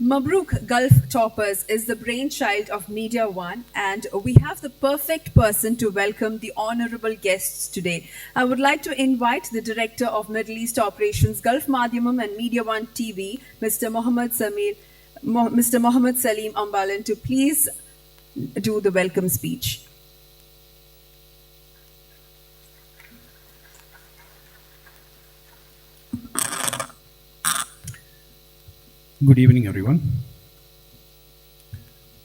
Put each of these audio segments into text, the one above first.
Mabrook Gulf Toppers is the brainchild of MediaOne, and we have the perfect person to welcome the honorable guests today. I would like to invite the Director of Middle East Operations, Gulf Madhyamam and MediaOne TV, Mr. Mohammed Salim Ambalan, to please do the welcome speech. Good evening, everyone.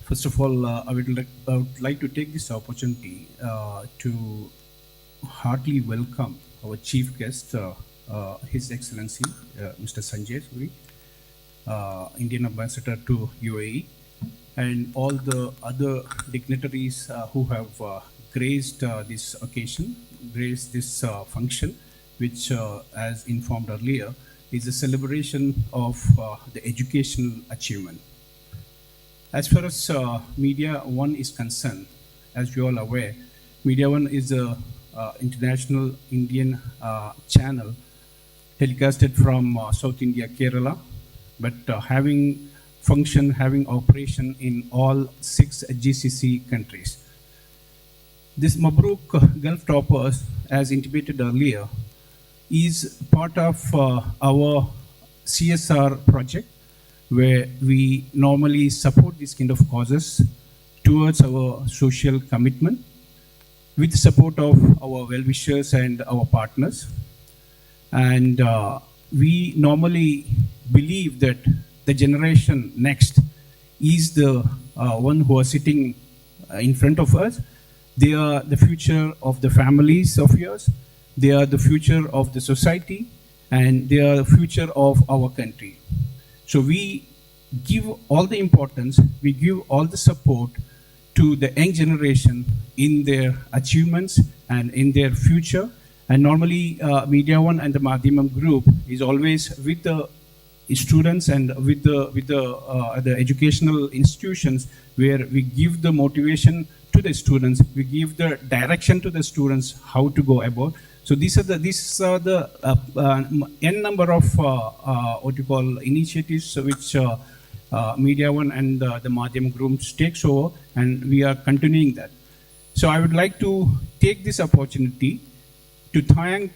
First of all, I would like to take this opportunity to heartily welcome our chief guest, His Excellency Mr. Sanjay Suri, Indian Ambassador to UAE, and all the other dignitaries who have graced this occasion, graced this function, which, as informed earlier, is a celebration of the educational achievement. As far as MediaOne is concerned, as you all are aware, MediaOne is a international Indian channel telecasted from South India, Kerala, but having operation in all 6 GCC countries. This Mabrook Gulf Toppers, as intimated earlier, is part of our CSR project, where we normally support these kind of causes towards our social commitment with the support of our well-wishers and our partners. And we normally believe that the generation next is the one who are sitting in front of us. They are the future of the families of yours. They are the future of the society, and they are the future of our country. So we give all the importance, we give all the support to the young generation in their achievements and in their future. And normally, MediaOne and the Madhyamam Group is always with the students and with the educational institutions, where we give the motivation to the students, we give the direction to the students how to go about. So these are the n number of initiatives which MediaOne and the Madhyam Group takes over, and we are continuing that. So I would like to take this opportunity to thank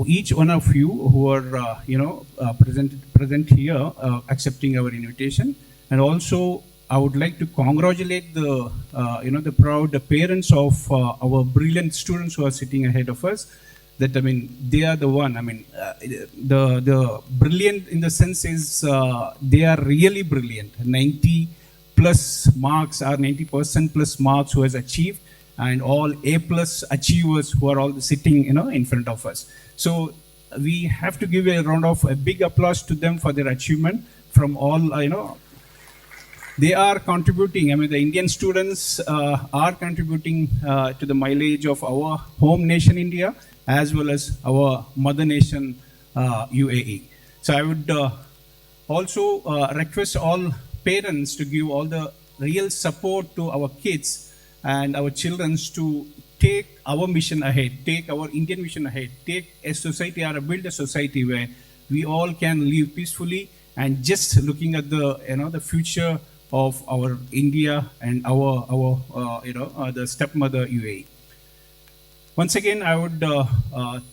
each one of you who are present here, accepting our invitation, and also I would like to congratulate the proud parents of our brilliant students who are sitting ahead of us. That, I mean, they are the one. I mean, the brilliant in the sense is they are really brilliant. 90 plus marks or 90% plus marks who has achieved, and all A plus achievers who are all sitting in front of us. So we have to give a big applause to them for their achievement from all they are contributing. I mean, the Indian students are contributing to the mileage of our home nation India, as well as our mother nation UAE. So I would also request all parents to give all the real support to our kids and our children to take our mission ahead, take our Indian mission ahead, take a society or build a society where we all can live peacefully, and just looking at the future of our India and our the stepmother UAE. Once again, I would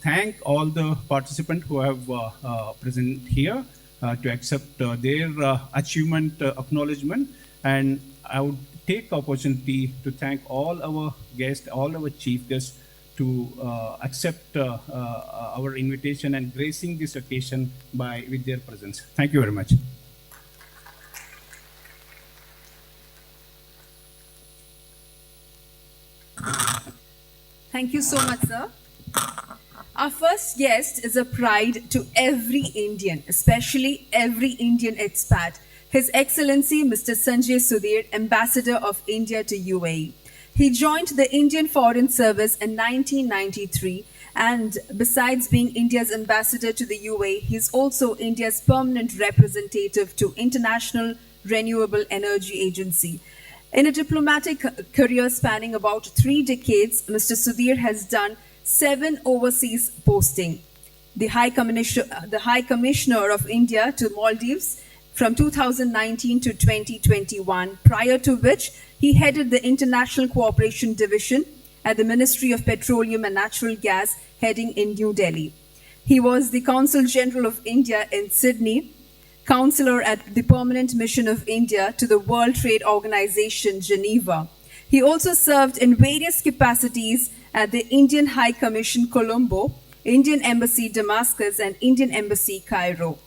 thank all the participants who have present here to accept their achievement acknowledgement, and I would take opportunity to thank all our guests, all our chief guests, to accept our invitation and gracing this occasion with their presence. Thank you very much. Thank you so much, sir. Our first guest is a pride to every Indian, especially every Indian expat. His Excellency Mr. Sanjay Sudhir, Ambassador of India to UAE. He joined the Indian Foreign Service in 1993, and besides being India's ambassador to the UAE, he is also India's permanent representative to International Renewable Energy Agency. In a diplomatic career spanning about 3 decades, Mr. Sudhir has done 7 overseas postings. The High Commissioner of India to Maldives, from 2019 to 2021, prior to which he headed the International Cooperation Division at the Ministry of Petroleum and Natural Gas, heading in New Delhi. He was the Consul General of India in Sydney, counselor at the Permanent Mission of India to the World Trade Organization, Geneva. He also served in various capacities at the Indian High Commission, Colombo, Indian Embassy, Damascus, and Indian Embassy, Cairo.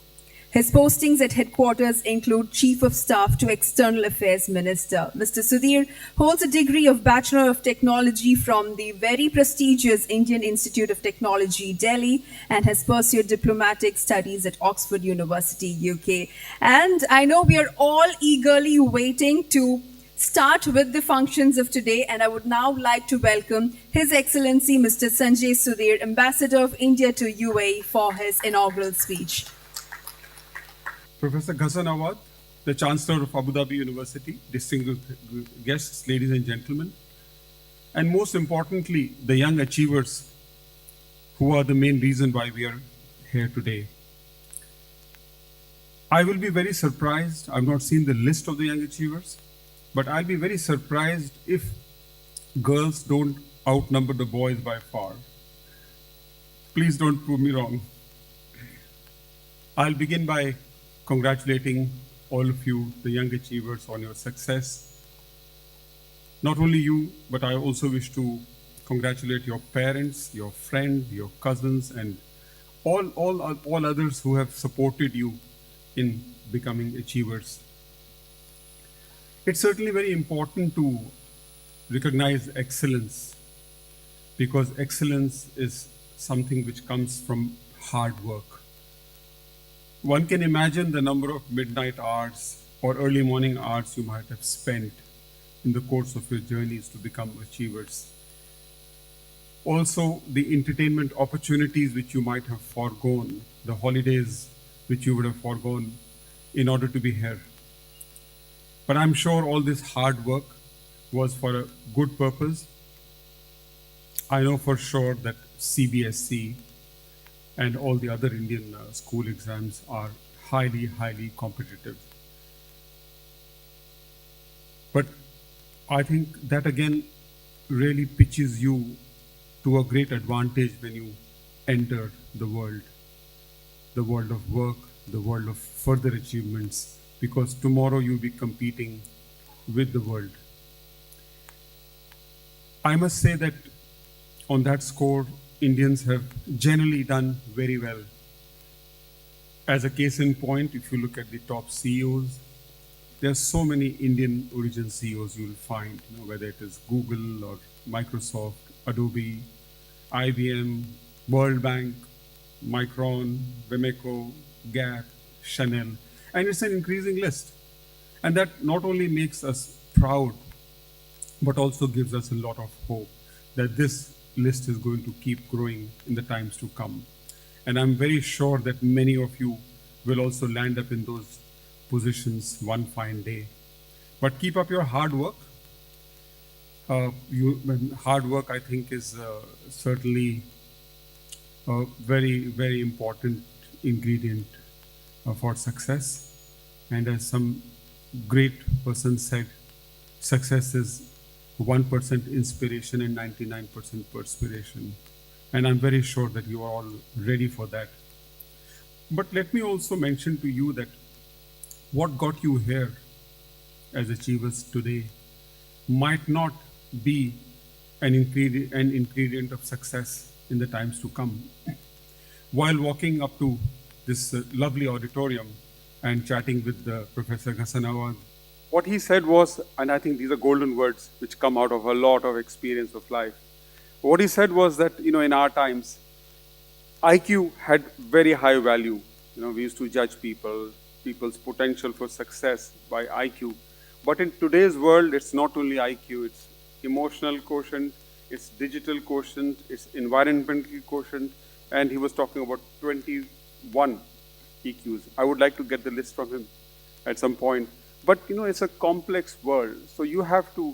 His postings at headquarters include Chief of Staff to External Affairs Minister. Mr. Sudhir holds a degree of Bachelor of Technology from the very prestigious Indian Institute of Technology, Delhi, and has pursued diplomatic studies at Oxford University, UK. And I know we are all eagerly waiting to start with the functions of today, and I would now like to welcome His Excellency Mr. Sanjay Sudhir, Ambassador of India to UAE, for his inaugural speech. Professor Ghassan Awad, the Chancellor of Abu Dhabi University, distinguished guests, ladies and gentlemen, and most importantly, the young achievers who are the main reason why we are here today. I will be very surprised. I've not seen the list of the young achievers, but I'll be very surprised if girls don't outnumber the boys by far. Please don't prove me wrong. I'll begin by congratulating all of you, the young achievers, on your success. Not only you, but I also wish to congratulate your parents, your friends, your cousins, and all others who have supported you in becoming achievers. It's certainly very important to recognize excellence, because excellence is something which comes from hard work. One can imagine the number of midnight hours or early morning hours you might have spent in the course of your journeys to become achievers. Also, the entertainment opportunities which you might have foregone, the holidays which you would have foregone in order to be here. But I'm sure all this hard work was for a good purpose. I know for sure that CBSE and all the other Indian school exams are highly, highly competitive. But I think that again really pitches you to a great advantage when you enter the world of work, the world of further achievements, because tomorrow you'll be competing with the world. I must say that on that score, Indians have generally done very well. As a case in point, if you look at the top CEOs, there are so many Indian origin CEOs you will find, whether it is Google or Microsoft, Adobe, IBM, World Bank, Micron, Wemeco, Gap, Chanel, and it's an increasing list. And that not only makes us proud, but also gives us a lot of hope that this list is going to keep growing in the times to come. And I'm very sure that many of you will also land up in those positions one fine day. But keep up your hard work. Hard work, I think, is certainly a very, very important ingredient for success. And as some great person said, success is 1% inspiration and 99% perspiration. And I'm very sure that you are all ready for that. But let me also mention to you that what got you here as achievers today might not be an ingredient of success in the times to come. While walking up to this lovely auditorium and chatting with Professor Ghassan Awad, what he said was, and I think these are golden words which come out of a lot of experience of life. What he said was that, in our times, IQ had very high value. We used to judge people's potential for success by IQ. But in today's world, it's not only IQ, it's emotional quotient, it's digital quotient, it's environmental quotient, and he was talking about 21 EQs. I would like to get the list from him at some point. But, it's a complex world. So you have to,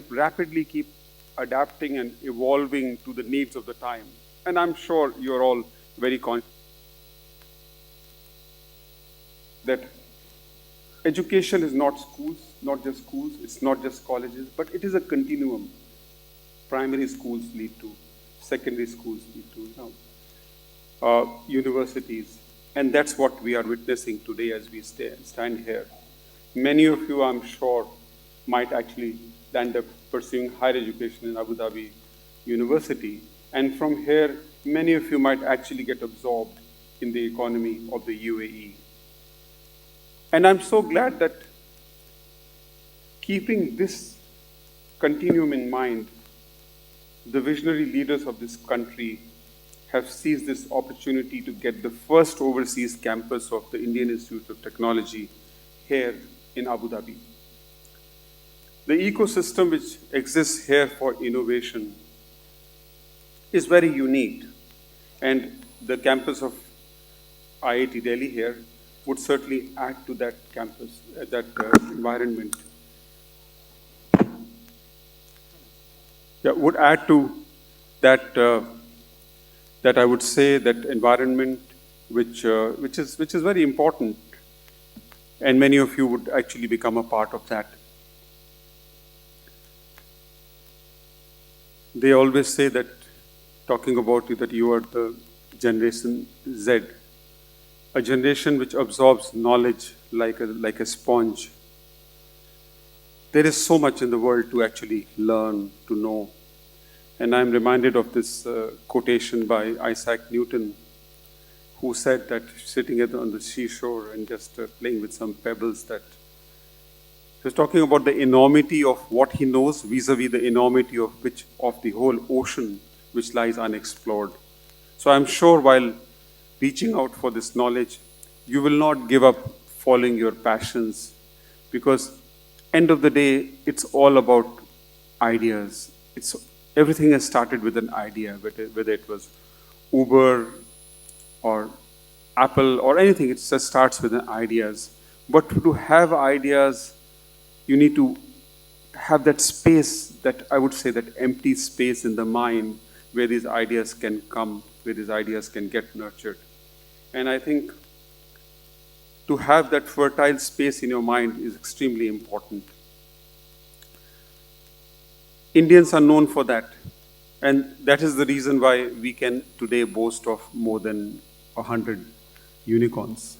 rapidly keep adapting and evolving to the needs of the time. And I'm sure you're all very conscious that education is not schools, not just schools, it's not just colleges, but it is a continuum. Primary schools lead to, secondary schools lead to, universities. And that's what we are witnessing today as we stand here. Many of you, I'm sure, might actually end up pursuing higher education in Abu Dhabi University. And from here, many of you might actually get absorbed in the economy of the UAE. And I'm so glad that keeping this continuum in mind, the visionary leaders of this country have seized this opportunity to get the first overseas campus of the Indian Institute of Technology here in Abu Dhabi. The ecosystem which exists here for innovation is very unique, and the campus of IIT Delhi here would certainly add to that campus, that environment. Yeah, would add to that. That I would say that environment, which is very important, and many of you would actually become a part of that. They always say that, talking about you, that you are the Generation Z, a generation which absorbs knowledge like a sponge. There is so much in the world to actually learn, to know. And I'm reminded of this quotation by Isaac Newton, who said that sitting on the seashore and just playing with some pebbles, that he was talking about the enormity of what he knows vis-a-vis the enormity of the whole ocean which lies unexplored. So I'm sure while reaching out for this knowledge, you will not give up following your passions, because end of the day, it's all about ideas. Everything has started with an idea, whether it was Uber or Apple or anything. It just starts with an ideas. But to have ideas, you need to have that space, that I would say that empty space in the mind where these ideas can come, where these ideas can get nurtured. And I think to have that fertile space in your mind is extremely important. Indians are known for that, and that is the reason why we can today boast of more than 100 unicorns.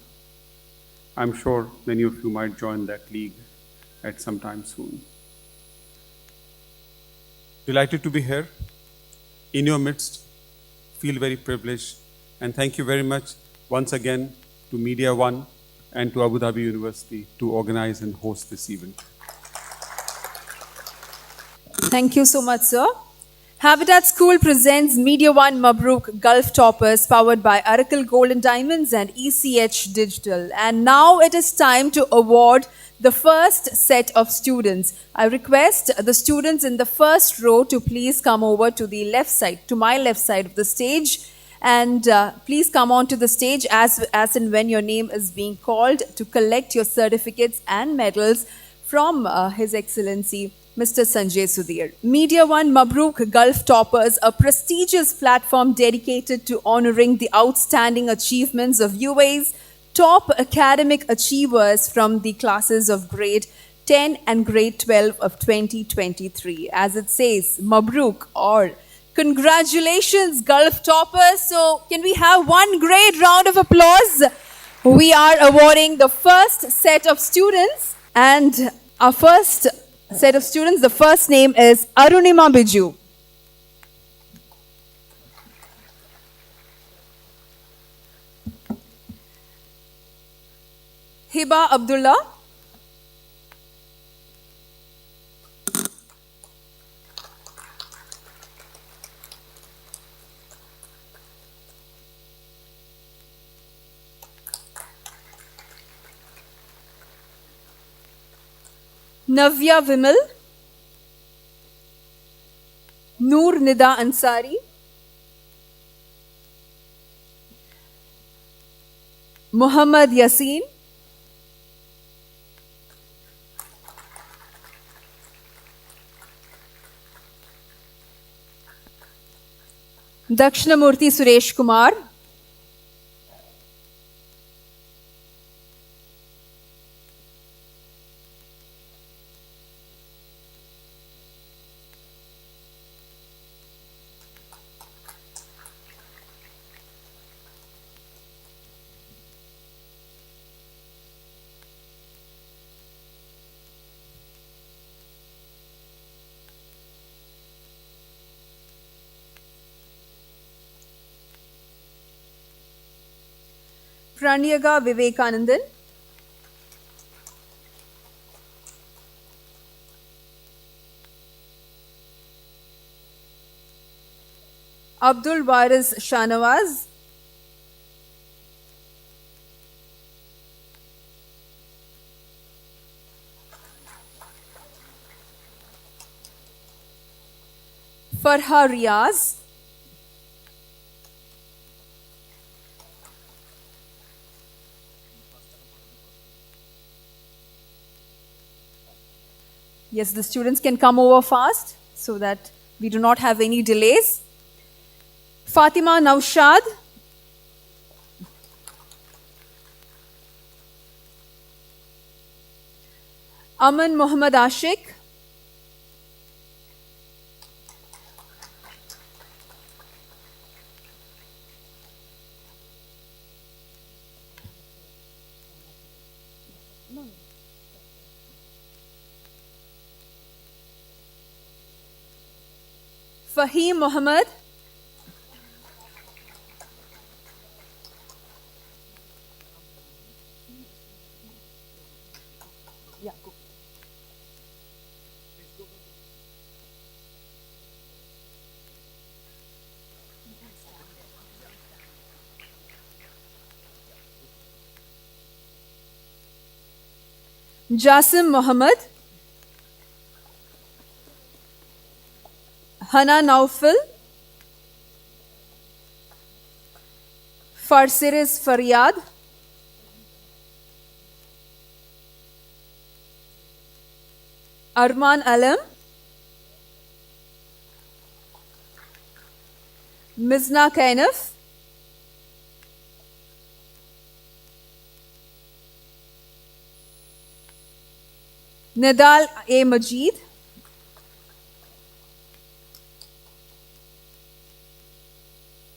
I'm sure many of you might join that league at some time soon. Delighted to be here in your midst. Feel very privileged, and thank you very much once again to MediaOne and to Abu Dhabi University to organize and host this event. Thank you so much, sir. Habitat School presents MediaOne Mabrook Gulf Toppers, powered by Oracle Gold and Diamonds and ECH Digital. And now it is time to award the first set of students. I request the students in the first row to please come over to the left side, to my left side of the stage. And please come on to the stage as and when your name is being called to collect your certificates and medals from His Excellency Mr. Sanjay Sudhir. MediaOne Mabrook Gulf Toppers, a prestigious platform dedicated to honoring the outstanding achievements of UAE's top academic achievers from the classes of grade 10 and grade 12 of 2023. As it says, Mabrook, or congratulations, Gulf Toppers. So can we have one great round of applause? We are awarding the first set of students, and our first set of students, the first name is Arunima Biju. Hiba Abdullah. Navya Vimal. Noor Nida Ansari. Muhammad Yasin. Dakshinamurthy Suresh Kumar. Pranyaga Vivekanandan, Abdul Waris Shanawaz, Farha Riaz, yes, the students can come over fast so that we do not have any delays. Fatima Naushad, Aman Muhammad Ashik, Fahim Muhammad, Jasim Muhammad, Hana Naufal, Farsiris Faryad, Arman Alam, Mizna Kainaf, Nidal A. Majid,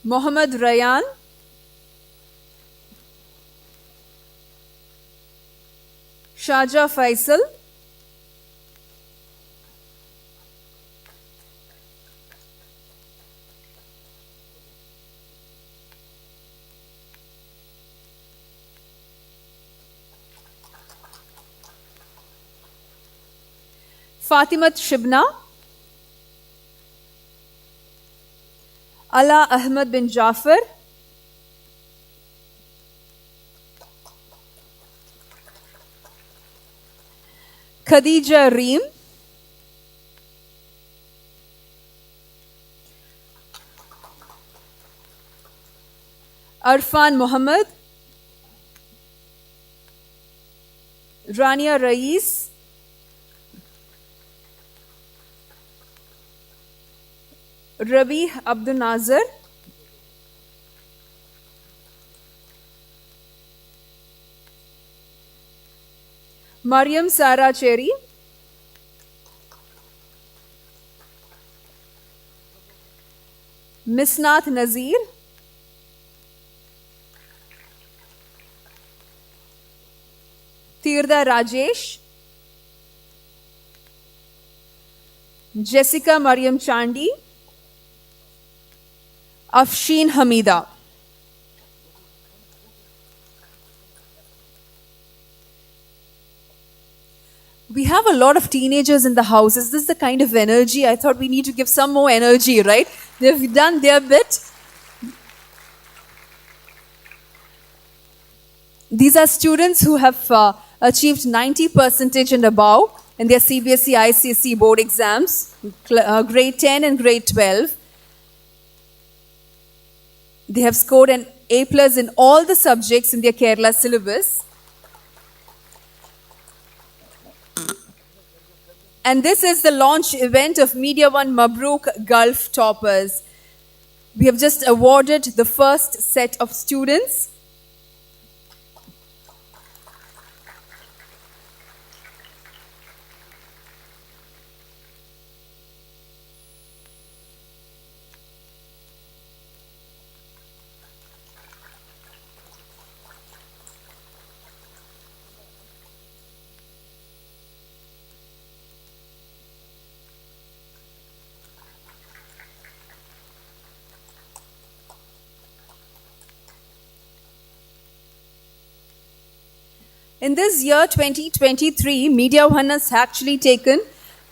Mohammad Rayan, Shaja Faisal, Fatimat Shibna, Ala Ahmad bin Jafar, Khadija Reem, Arfan Muhammad, Rania Rais, Rabi Abdul Nazar, Mariam Sara Cherry, Misnath Nazir, Tirda Rajesh, Jessica Mariam Chandi, Afshin Hamida. We have a lot of teenagers in the house. Is this the kind of energy? I thought we need to give some more energy, right? They've done their bit. These are students who have achieved 90% and above in their CBSE ICSE board exams, grade 10 and grade 12. They have scored an A+ in all the subjects in their Kerala syllabus. And this is the launch event of MediaOne Mabrook Gulf Toppers. We have just awarded the first set of students. In this year 2023, MediaOne has actually taken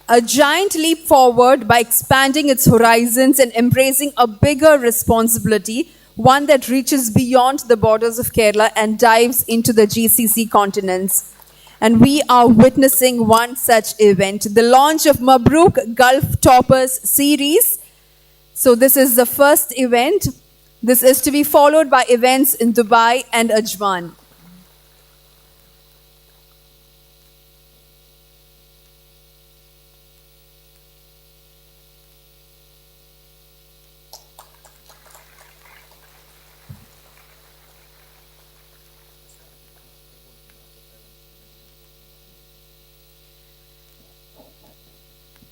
a giant leap forward by expanding its horizons and embracing a bigger responsibility, one that reaches beyond the borders of Kerala and dives into the GCC continents. And we are witnessing one such event, the launch of Mabrook Gulf Toppers series. So this is the first event. This is to be followed by events in Dubai and Ajman.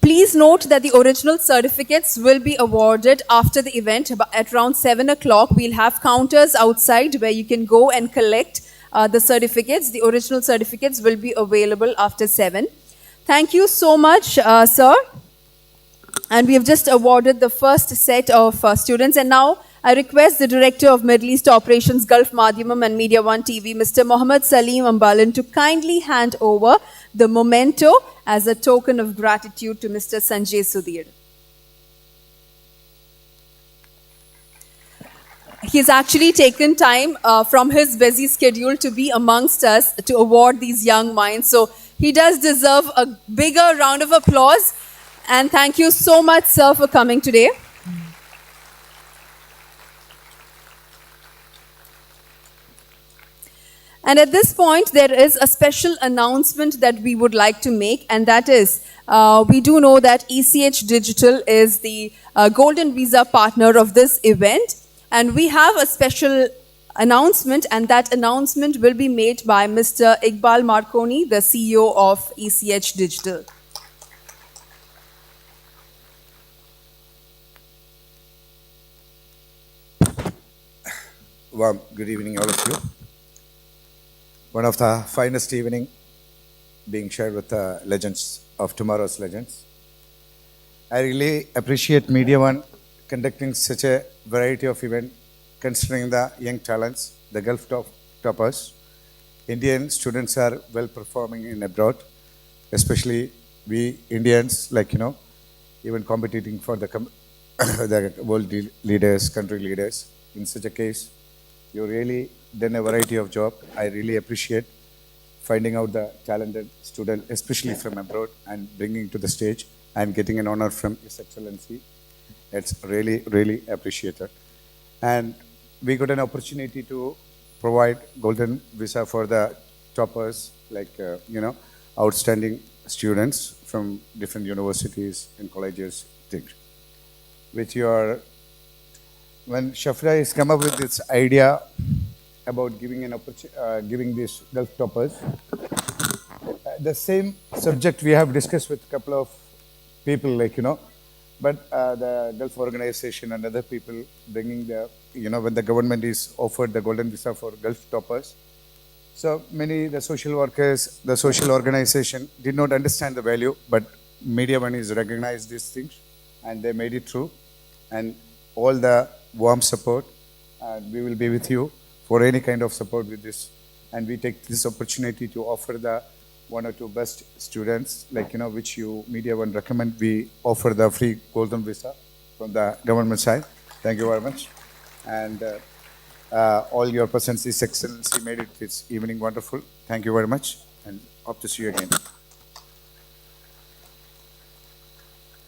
Please note that the original certificates will be awarded after the event at around 7 o'clock. We'll have counters outside where you can go and collect the certificates. The original certificates will be available after 7. Thank you so much, sir. And we have just awarded the first set of students. And now I request the Director of Middle East Operations, Gulf Madhyamam and MediaOne TV, Mr. Mohammed Salim Ambalan, to kindly hand over the memento as a token of gratitude to Mr. Sanjay Sudhir. He's actually taken time from his busy schedule to be amongst us to award these young minds. So he does deserve a bigger round of applause. And thank you so much, sir, for coming today. And at this point, there is a special announcement that we would like to make, and that is, we do know that ECH Digital is the Golden Visa partner of this event, and we have a special announcement, and that announcement will be made by Mr. Iqbal Marconi, the CEO of ECH Digital. Well, good evening, all of you. One of the finest evening being shared with the legends of tomorrow's legends. I really appreciate MediaOne conducting such a variety of event, considering the young talents, the Gulf toppers. Indian students are well performing in abroad, especially we Indians, even competing for the world leaders, country leaders. In such a case, you really done a variety of job. I really appreciate finding out the talented student, especially from abroad, and bringing to the stage and getting an honor from His Excellency. It's really, really appreciated. And we got an opportunity to provide golden visa for the toppers, outstanding students from different universities and colleges, with your. When Shafra has come up with this idea about giving these Gulf toppers, the same subject we have discussed with a couple of people, but the Gulf organization and other people bringing when the government is offered the golden visa for Gulf toppers. So the social workers, the social organization did not understand the value, but MediaOne is recognized these things and they made it true. And all the warm support, and we will be with you for any kind of support with this. And we take this opportunity to offer the one or two best students, which you MediaOne recommend. We offer the free golden visa from the government side. Thank you very much. And all your presence, His Excellency, made it this evening wonderful. Thank you very much, and hope to see you again.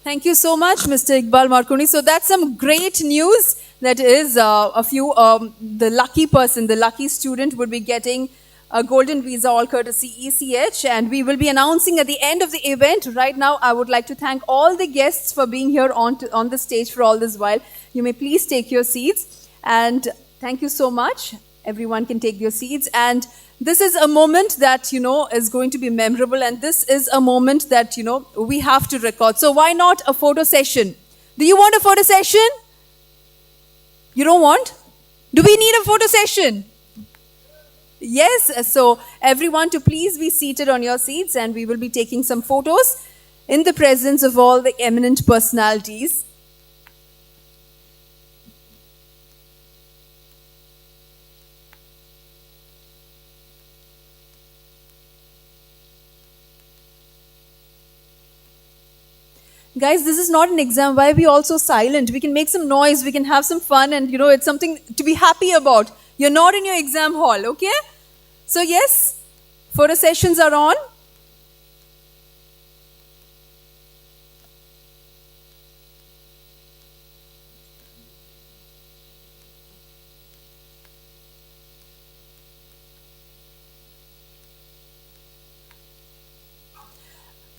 Thank you so much, Mr. Iqbal Marconi. So that's some great news. That is, the lucky person, the lucky student would be getting a golden visa, all courtesy ECH, and we will be announcing at the end of the event. Right now, I would like to thank all the guests for being here on the stage for all this while. You may please take your seats, and thank you so much. Everyone can take your seats, and this is a moment that, is going to be memorable, and this is a moment that, we have to record. So why not a photo session? Do you want a photo session? You don't want? Do we need a photo session? Yes, so everyone to please be seated on your seats, and we will be taking some photos in the presence of all the eminent personalities. Guys, this is not an exam. Why are we all so silent? We can make some noise, we can have some fun, and it's something to be happy about. You're not in your exam hall, okay? So, yes, photo sessions are on.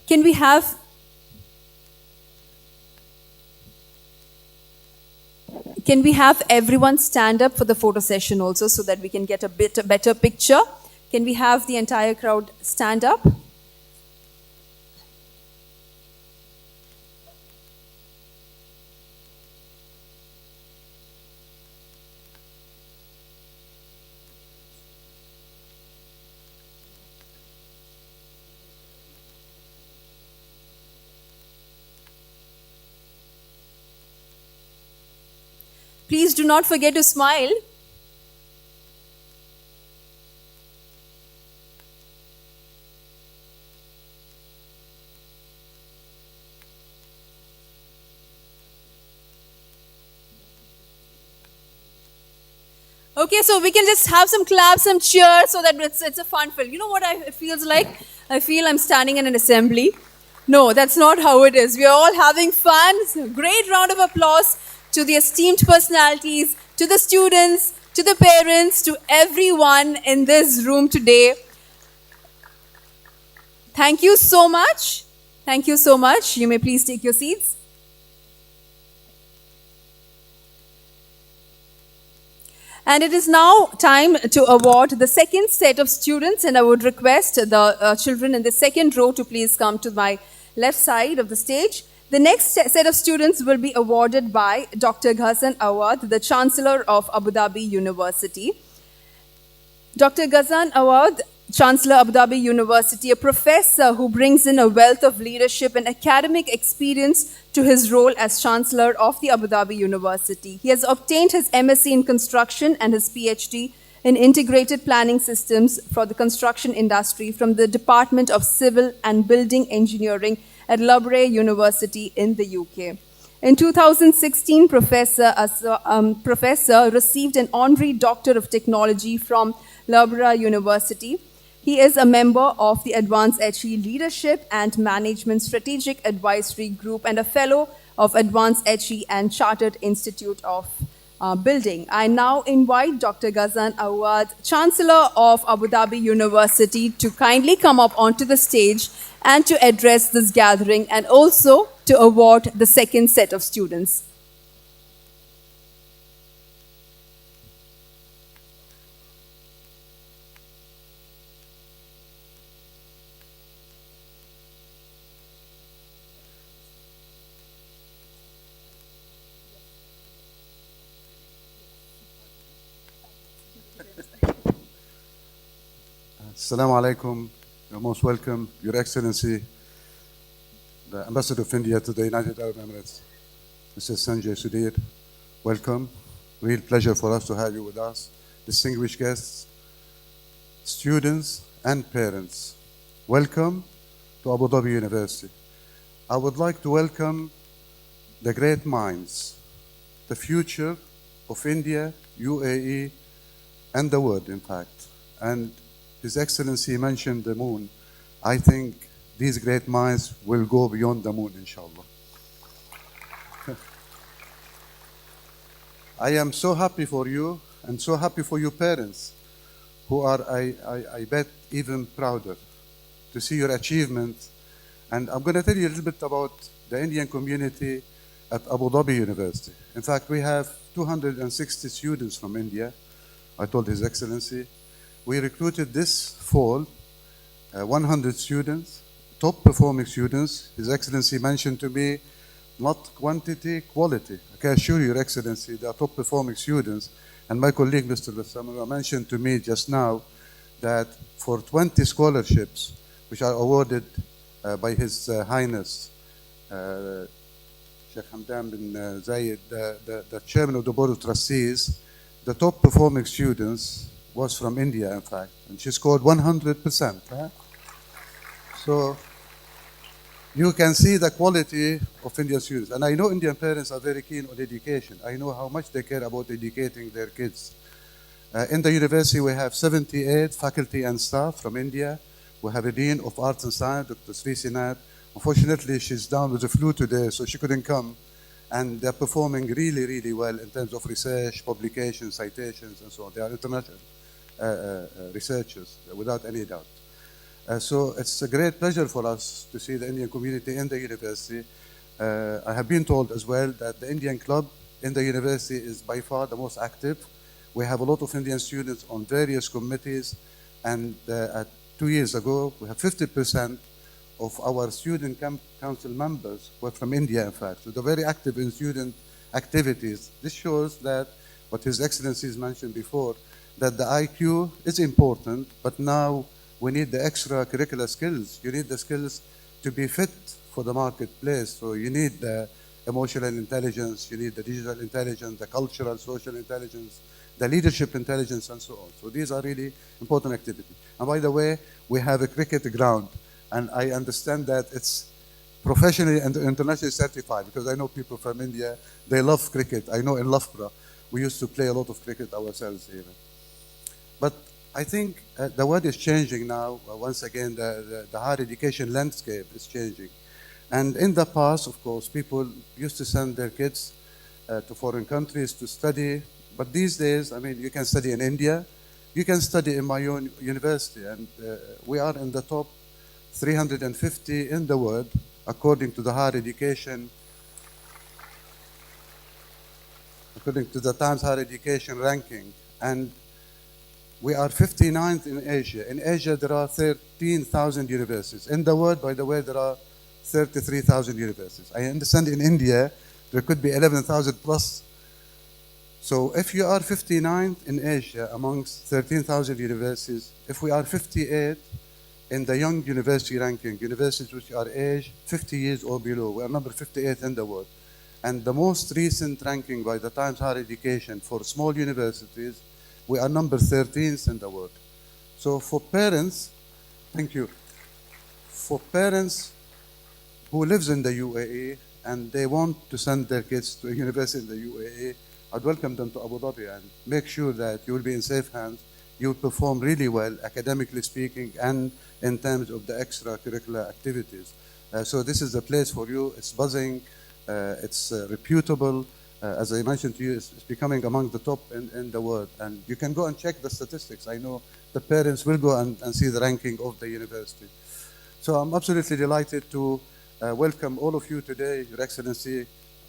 Can we have everyone stand up for the photo session also, so that we can get a better picture? Can we have the entire crowd stand up? Please do not forget to smile. Okay, so we can just have some claps, some cheers, so that it's a fun film. You know what it feels like? I feel I'm standing in an assembly. No, that's not how it is. We are all having fun. So great round of applause to the esteemed personalities, to the students, to the parents, to everyone in this room today. Thank you so much. Thank you so much. You may please take your seats. And it is now time to award the second set of students, and I would request the children in the second row to please come to my left side of the stage. The next set of students will be awarded by Dr. Ghassan Awad, the Chancellor of Abu Dhabi University. Dr. Ghassan Awad, Chancellor Abu Dhabi University, a professor who brings in a wealth of leadership and academic experience to his role as Chancellor of the Abu Dhabi University. He has obtained his MSc in construction and his PhD in integrated planning systems for the construction industry from the Department of Civil and Building Engineering at Loughborough University in the UK. In 2016, Professor received an honorary Doctor of Technology from Loughborough University. He is a member of the Advanced HE Leadership and Management Strategic Advisory Group and a fellow of Advanced HE and Chartered Institute of Building. I now invite Dr. Ghassan Awad, Chancellor of Abu Dhabi University, to kindly come up onto the stage and to address this gathering and also to award the second set of students. Assalamu alaikum. You're most welcome, Your Excellency, the Ambassador of India to the United Arab Emirates, Mr. Sanjay Sudhir. Welcome. Real pleasure for us to have you with us. Distinguished guests, students, and parents, welcome to Abu Dhabi University. I would like to welcome the great minds, the future of India, UAE, and the world, in fact. And His Excellency mentioned the moon. I think these great minds will go beyond the moon, inshallah. I am so happy for you and so happy for your parents, who are, I bet, even prouder to see your achievements. And I'm going to tell you a little bit about the Indian community at Abu Dhabi University. In fact, we have 260 students from India, I told His Excellency. We recruited this fall 100 students, top performing students. His Excellency mentioned to me, not quantity, quality. I can assure you, Your Excellency, they are top performing students. And my colleague, Mr. Lassamara, mentioned to me just now that for 20 scholarships, which are awarded by His Highness, Sheikh Hamdan bin Zayed, the Chairman of the Board of Trustees, the top performing students was from India, in fact, and she scored 100%. Right? So you can see the quality of Indian students. And I know Indian parents are very keen on education. I know how much they care about educating their kids. In the university, we have 78 faculty and staff from India. We have a Dean of Arts and Science, Dr. Sri Sinat. Unfortunately, she's down with the flu today, so she couldn't come. And they're performing really, really well in terms of research, publications, citations, and so on. They are international researchers, without any doubt. So it's a great pleasure for us to see the Indian community in the university. I have been told as well that the Indian club in the university is by far the most active. We have a lot of Indian students on various committees, and 2 years ago, we have 50% of our student council members were from India, in fact. So they're very active in student activities. This shows that what His Excellency has mentioned before, that the IQ is important, but now we need the extracurricular skills. You need the skills to be fit for the marketplace. So you need the emotional intelligence, you need the digital intelligence, the cultural, social intelligence, the leadership intelligence, and so on. So these are really important activities. And by the way, we have a cricket ground, and I understand that it's professionally and internationally certified, because I know people from India, they love cricket. I know in Loughborough, we used to play a lot of cricket ourselves even. But I think the world is changing now. Once again, the higher education landscape is changing. And in the past, of course, people used to send their kids to foreign countries to study. But these days, I mean, you can study in India, you can study in my own university, and we are in the top 350 in the world, according to the higher education, according to the Times Higher Education ranking. And we are 59th in Asia. In Asia, there are 13,000 universities. In the world, by the way, there are 33,000 universities. I understand in India, there could be 11,000 plus. So if you are 59th in Asia amongst 13,000 universities, if we are 58 in the young university ranking, universities which are aged 50 years or below, we are number 58 in the world. And the most recent ranking by the Times Higher Education for small universities, we are number 13th in the world. So for parents, thank you. For parents who lives in the UAE and they want to send their kids to a university in the UAE, I'd welcome them to Abu Dhabi and make sure that you will be in safe hands. You will perform really well, academically speaking, and in terms of the extracurricular activities. So this is the place for you. It's buzzing, it's reputable. As I mentioned to you, it's becoming among the top in the world. And you can go and check the statistics. I know the parents will go and see the ranking of the university. So I'm absolutely delighted to welcome all of you today, Your Excellency.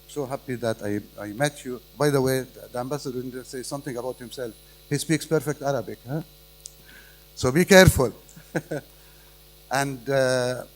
So happy that I met you. By the way, the ambassador didn't say something about himself. He speaks perfect Arabic. Huh? So be careful. And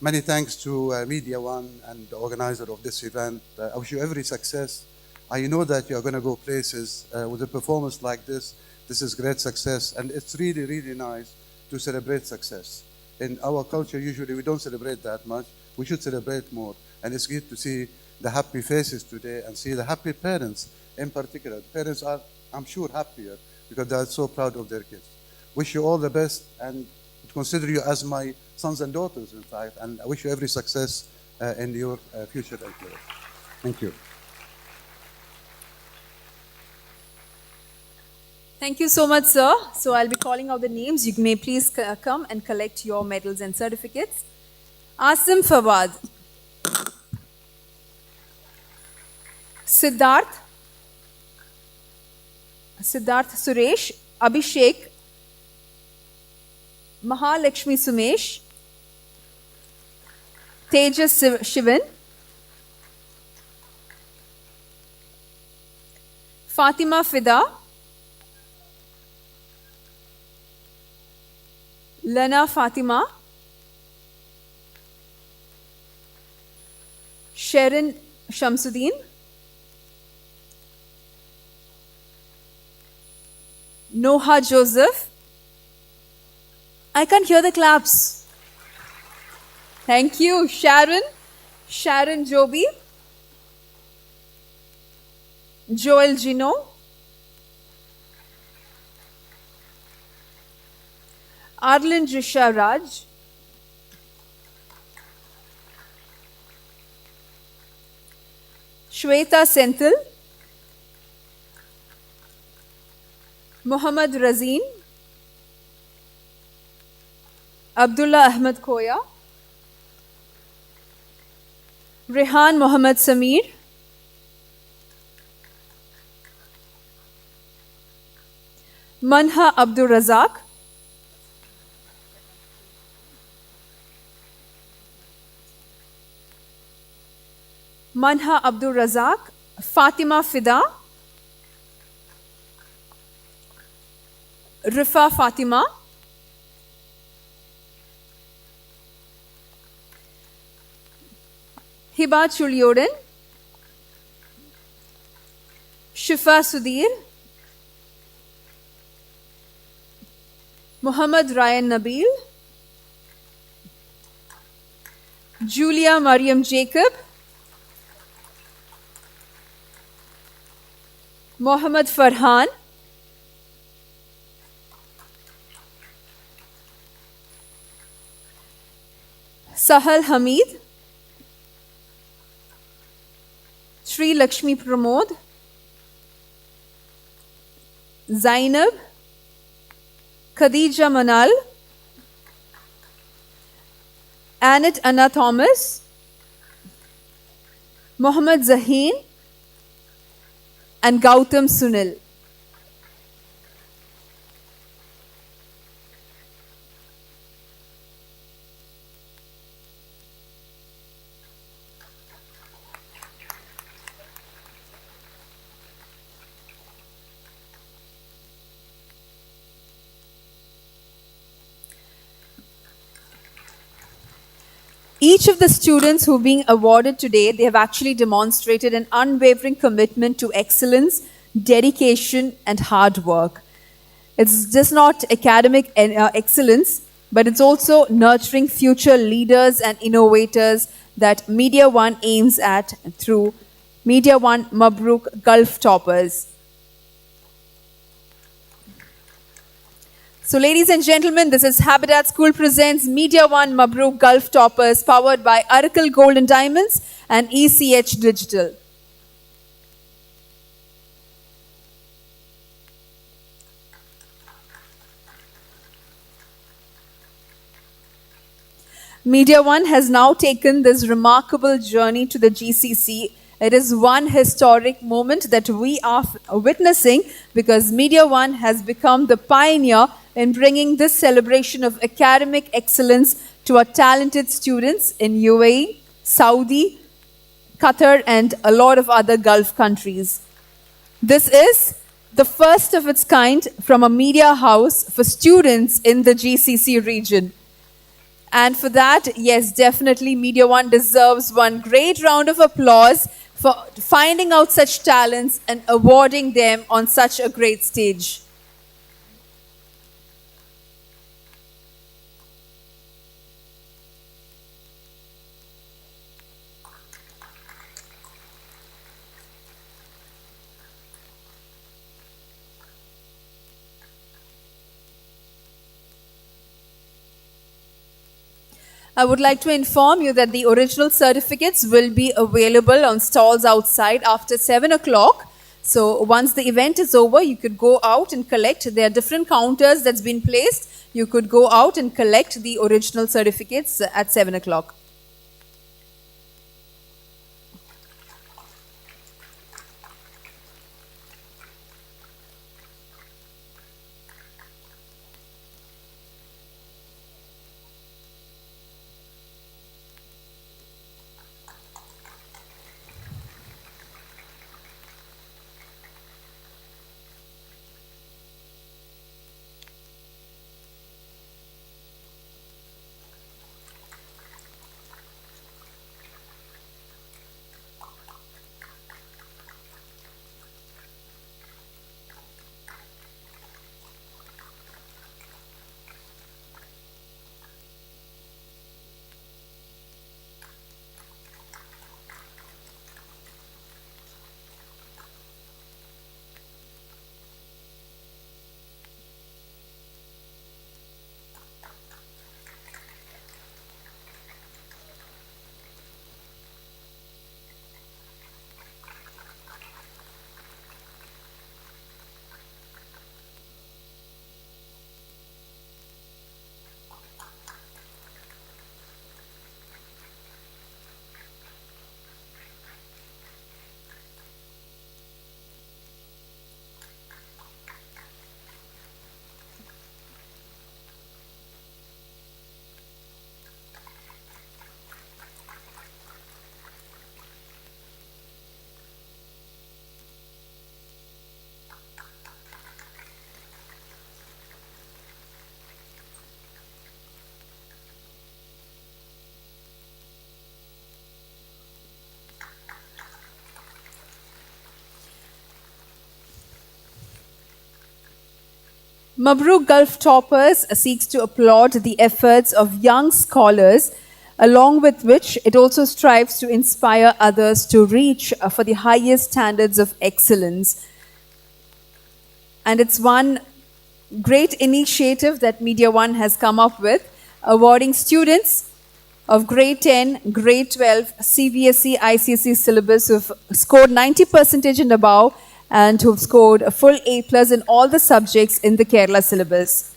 many thanks to MediaOne and the organizer of this event. I wish you every success. I know that you're going to go places with a performance like this. This is great success, and it's really, really nice to celebrate success. In our culture, usually we don't celebrate that much. We should celebrate more, and it's good to see the happy faces today and see the happy parents in particular. Parents are, I'm sure, happier because they are so proud of their kids. Wish you all the best, and consider you as my sons and daughters, in fact, and I wish you every success in your future endeavors. Thank you. Thank you so much, sir. So I'll be calling out the names. You may please come and collect your medals and certificates. Asim Fawad. Siddharth Suresh. Abhishek. Mahalakshmi Sumesh. Tejas Shivan. Fatima Fida. Lana Fatima, Sharon Shamsuddin, Noha Joseph. I can't hear the claps. Thank you. Sharon Joby, Joel Gino, Arlen Jisha Raj, Shweta Senthil, Muhammad Razin, Abdullah Ahmed Khoya, Rehan Mohammad Samir, Manha Abdul Razak, Manha Abdul Razak, Fatima Fida, Rifa Fatima, Hiba Chulyoden, Shifa Sudhir, Muhammad Ryan Nabil, Julia Mariam Jacob, Mohammad Farhan, Sahal Hamid, Sri Lakshmi Pramod, Zainab, Khadija Manal, Annette Anna Thomas, Mohammad Zaheen, and Gautam Sunil. Each of the students who are being awarded today, they have actually demonstrated an unwavering commitment to excellence, dedication, and hard work. It's just not academic excellence, but it's also nurturing future leaders and innovators that MediaOne aims at through MediaOne Mabrook Gulf Toppers. So, ladies and gentlemen, this is Habitat School presents MediaOne Mabrook Gulf Toppers, powered by Oracle Gold and Diamonds and ECH Digital. MediaOne has now taken this remarkable journey to the GCC. It is one historic moment that we are witnessing because MediaOne has become the pioneer in bringing this celebration of academic excellence to our talented students in UAE, Saudi, Qatar, and a lot of other Gulf countries. This is the first of its kind from a media house for students in the GCC region. And for that, yes, definitely MediaOne deserves one great round of applause for finding out such talents and awarding them on such a great stage. I would like to inform you that the original certificates will be available on stalls outside after 7 o'clock. So once the event is over, you could go out and collect. There are different counters that's been placed. You could go out and collect the original certificates at 7 o'clock. Mabrook Gulf Toppers seeks to applaud the efforts of young scholars, along with which it also strives to inspire others to reach for the highest standards of excellence. And it's one great initiative that MediaOne has come up with, awarding students of grade 10, grade 12, CBSE, ICSE syllabus who've scored 90% and above and who've scored a full A+ in all the subjects in the Kerala syllabus.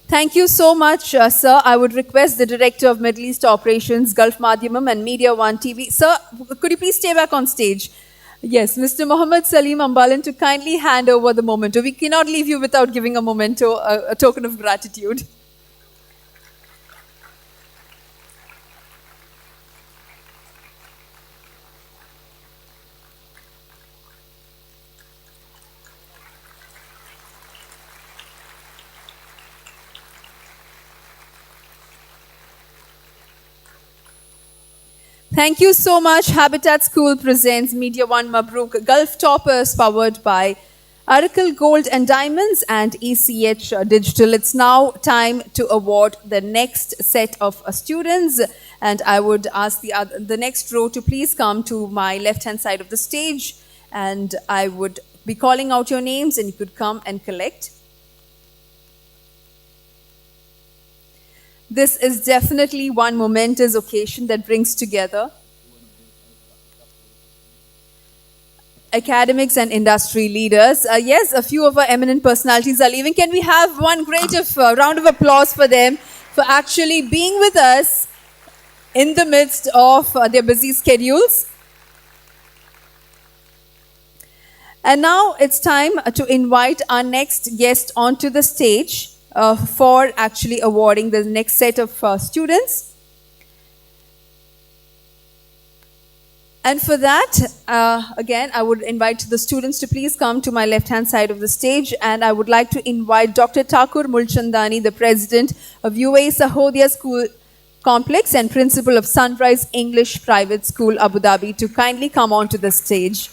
Thank you so much, sir. I would request the Director of Middle East Operations, Gulf Madhyamam and MediaOne TV. Sir, could you please stay back on stage? Yes, Mr. Mohammed Salim Ambalan, to kindly hand over the memento. We cannot leave you without giving a memento, a token of gratitude. Thank you so much. Habitat School presents MediaOne Mabrook Gulf Toppers, powered by Oracle Gold and Diamonds and ECH Digital. It's now time to award the next set of students, and I would ask the next row to please come to my left-hand side of the stage, and I would be calling out your names, and you could come and collect. This is definitely one momentous occasion that brings together academics and industry leaders. Yes, a few of our eminent personalities are leaving. Can we have one great round of applause for them for actually being with us in the midst of their busy schedules? And now it's time to invite our next guest onto the stage for actually awarding the next set of students. And for that, again, I would invite the students to please come to my left-hand side of the stage, and I would like to invite Dr. Thakur Mulchandani, the President of UAE Sahodiyah School Complex and Principal of Sunrise English Private School, Abu Dhabi, to kindly come onto the stage.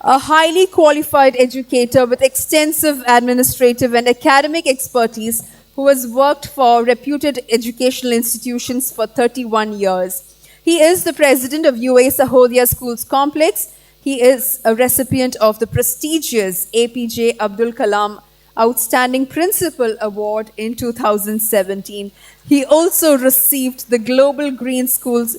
A highly qualified educator with extensive administrative and academic expertise who has worked for reputed educational institutions for 31 years. He is the president of UAE Sahodiyah Schools Complex. He is a recipient of the prestigious APJ Abdul Kalam Outstanding Principal Award in 2017. He also received the Global Green Schools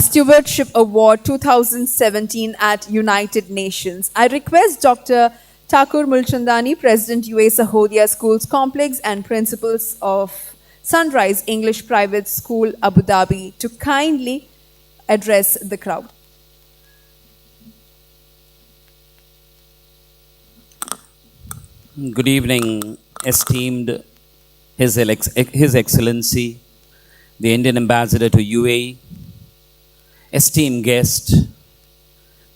Stewardship Award 2017 at United Nations. I request Dr. Thakur Mulchandani, President UAE Sahodiyah Schools Complex and Principals of Sunrise English Private School, Abu Dhabi, to kindly address the crowd. Good evening, esteemed His Excellency, the Indian Ambassador to UAE, esteemed guest,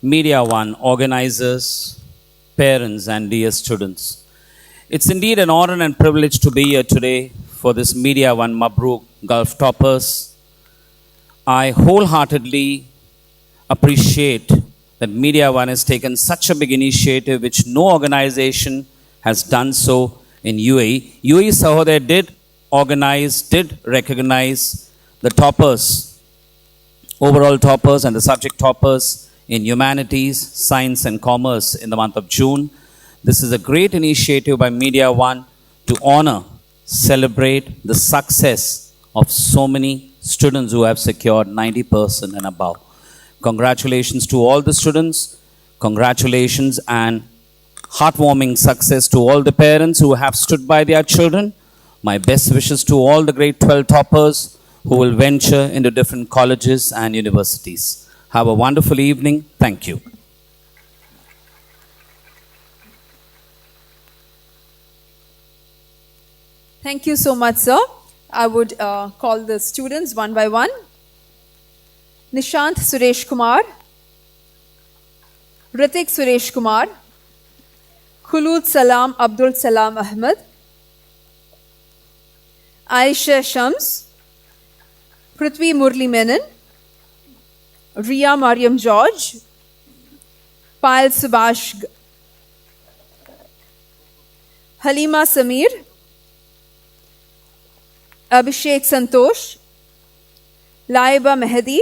MediaOne organizers, parents and dear students. It's indeed an honor and privilege to be here today for this MediaOne Mabrook Gulf Toppers. I wholeheartedly appreciate that MediaOne has taken such a big initiative which no organization has done so in UAE. UAE Sahodiyah did recognize the toppers, overall toppers and the subject toppers in humanities, science and commerce in the month of June. This is a great initiative by MediaOne to honor, celebrate the success of so many students who have secured 90% and above. Congratulations to all the students. Congratulations and heartwarming success to all the parents who have stood by their children. My best wishes to all the grade 12 toppers who will venture into different colleges and universities. Have a wonderful evening. Thank you. Thank you so much, sir. I would call the students one by one. Nishant Suresh Kumar, Ritik Suresh Kumar, Khulud Salam Abdul Salam Ahmed, Aisha Shams, Prithvi Murli Menon, Ria Mariam George, Payal Subhash Halima Samir, Abhishek Santosh, Laiba Mehdi,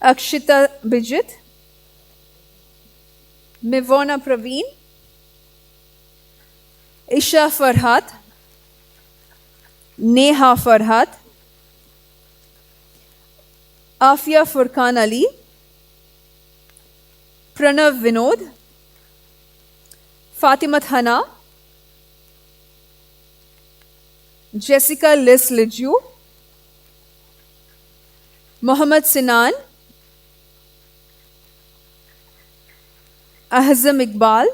Akshita Bijit, Mivona Praveen, Isha Farhat, Neha Farhat, Afia Furqan Ali, Pranav Vinod, Fatimat Hana, Jessica Liz Liju, Mohammad Sinan, Ahzam Iqbal,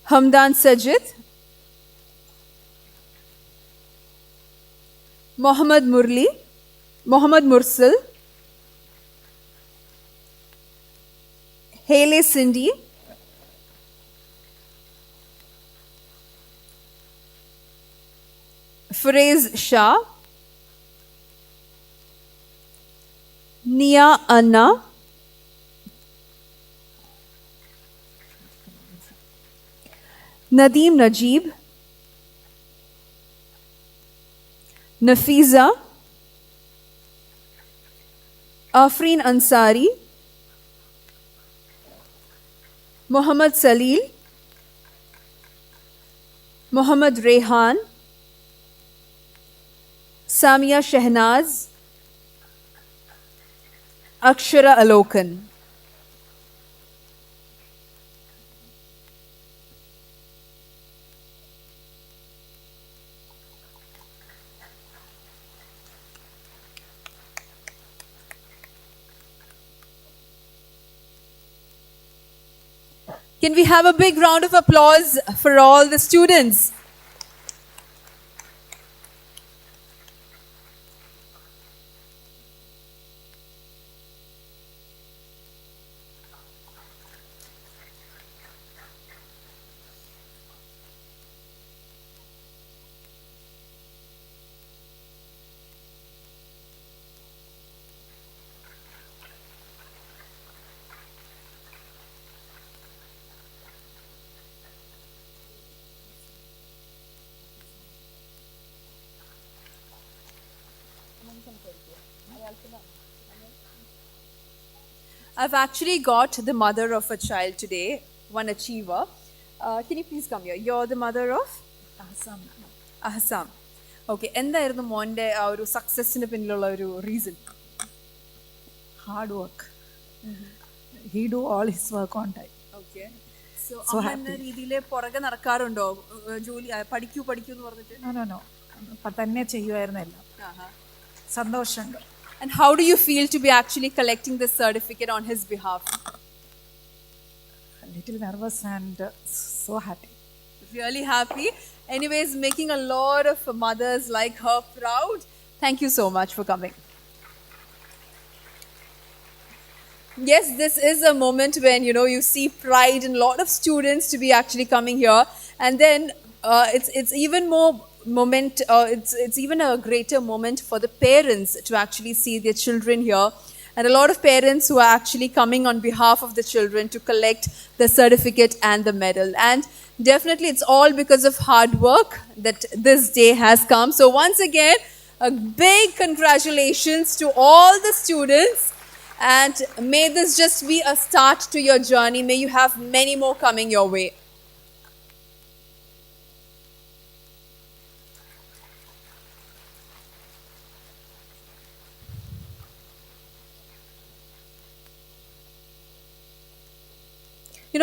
Hamdan Sajid, Mohammad Murli, Mohammad Mursal, Haley Cindy, Faiz Shah, Nia Anna, Nadeem Najib, Nafiza, Afreen Ansari, Muhammad Salil, Muhammad Rehan, Samia Shehnaz, Akshara Alokan. Can we have a big round of applause for all the students? I've actually got the mother of a child today, one achiever. Can you please come here? You're the mother of? Assam. Assam. Okay. എന്തായിരുന്നു മോന്റെ ആ ഒരു സക്സസിന് പിന്നിലുള്ള ഒരു reason? Hard work. He do all his work on time. Okay. So അമ്മ എന്ന രീതിയിൽ പുറകെ നടക്കാറുണ്ടോ? ജോലി പഠിക്കൂ എന്ന് പറഞ്ഞിട്ട്? No. തന്നെ ചെയ്യുമായിരുന്നു എല്ലാം. സന്തോഷമുണ്ട്. And how do you feel to be actually collecting this certificate on his behalf? A little nervous and so happy. Really happy. Anyways, making a lot of mothers like her proud. Thank you so much for coming. Yes, this is a moment when you see pride in a lot of students to be actually coming here, and then it's even more it's even a greater moment for the parents to actually see their children here, and a lot of parents who are actually coming on behalf of the children to collect the certificate and the medal. And definitely it's all because of hard work that this day has come. So once again, a big congratulations to all the students, and may this just be a start to your journey. May you have many more coming your way.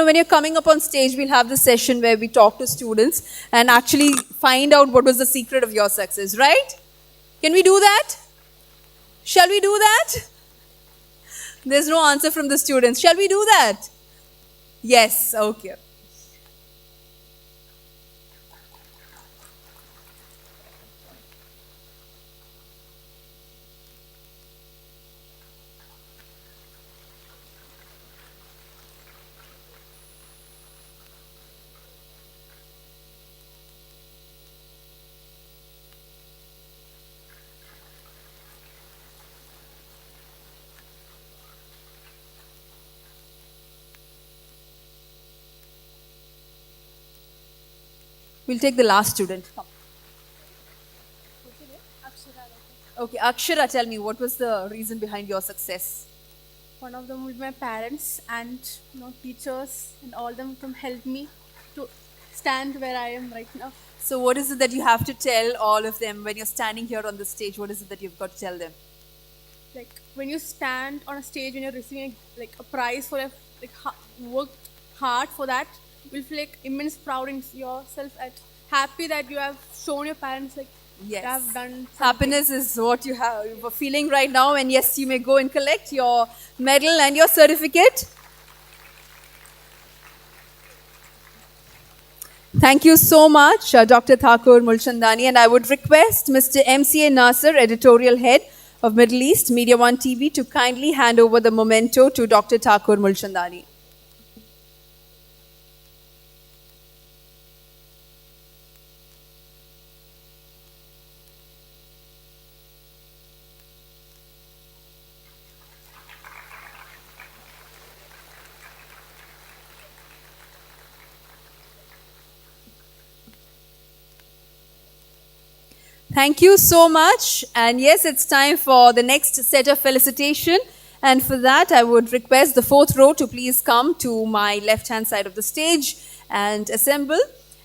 When you're coming up on stage, we'll have the session where we talk to students and actually find out what was the secret of your success, right? Can we do that? Shall we do that? There's no answer from the students. Shall we do that? Yes, okay. We'll take the last student. Come. Okay, Akshara, tell me, what was the reason behind your success? One of them would be my parents and teachers and all them to help me to stand where I am right now. So what is it that you have to tell all of them when you're standing here on the stage? What is it that you've got to tell them? Like when you stand on a stage when you're receiving a prize for worked hard for that, you will feel immense proud in yourself and happy that you have shown your parents Yes. you have done something. Happiness is what you have you're feeling right now, and yes, you may go and collect your medal and your certificate. Thank you so much, Dr. Thakur Mulchandani, and I would request Mr. MCA Nasser, editorial head of Middle East MediaOne TV, to kindly hand over the memento to Dr. Thakur Mulchandani. Thank you so much. And yes, it's time for the next set of felicitation. And for that, I would request the fourth row to please come to my left-hand side of the stage and assemble.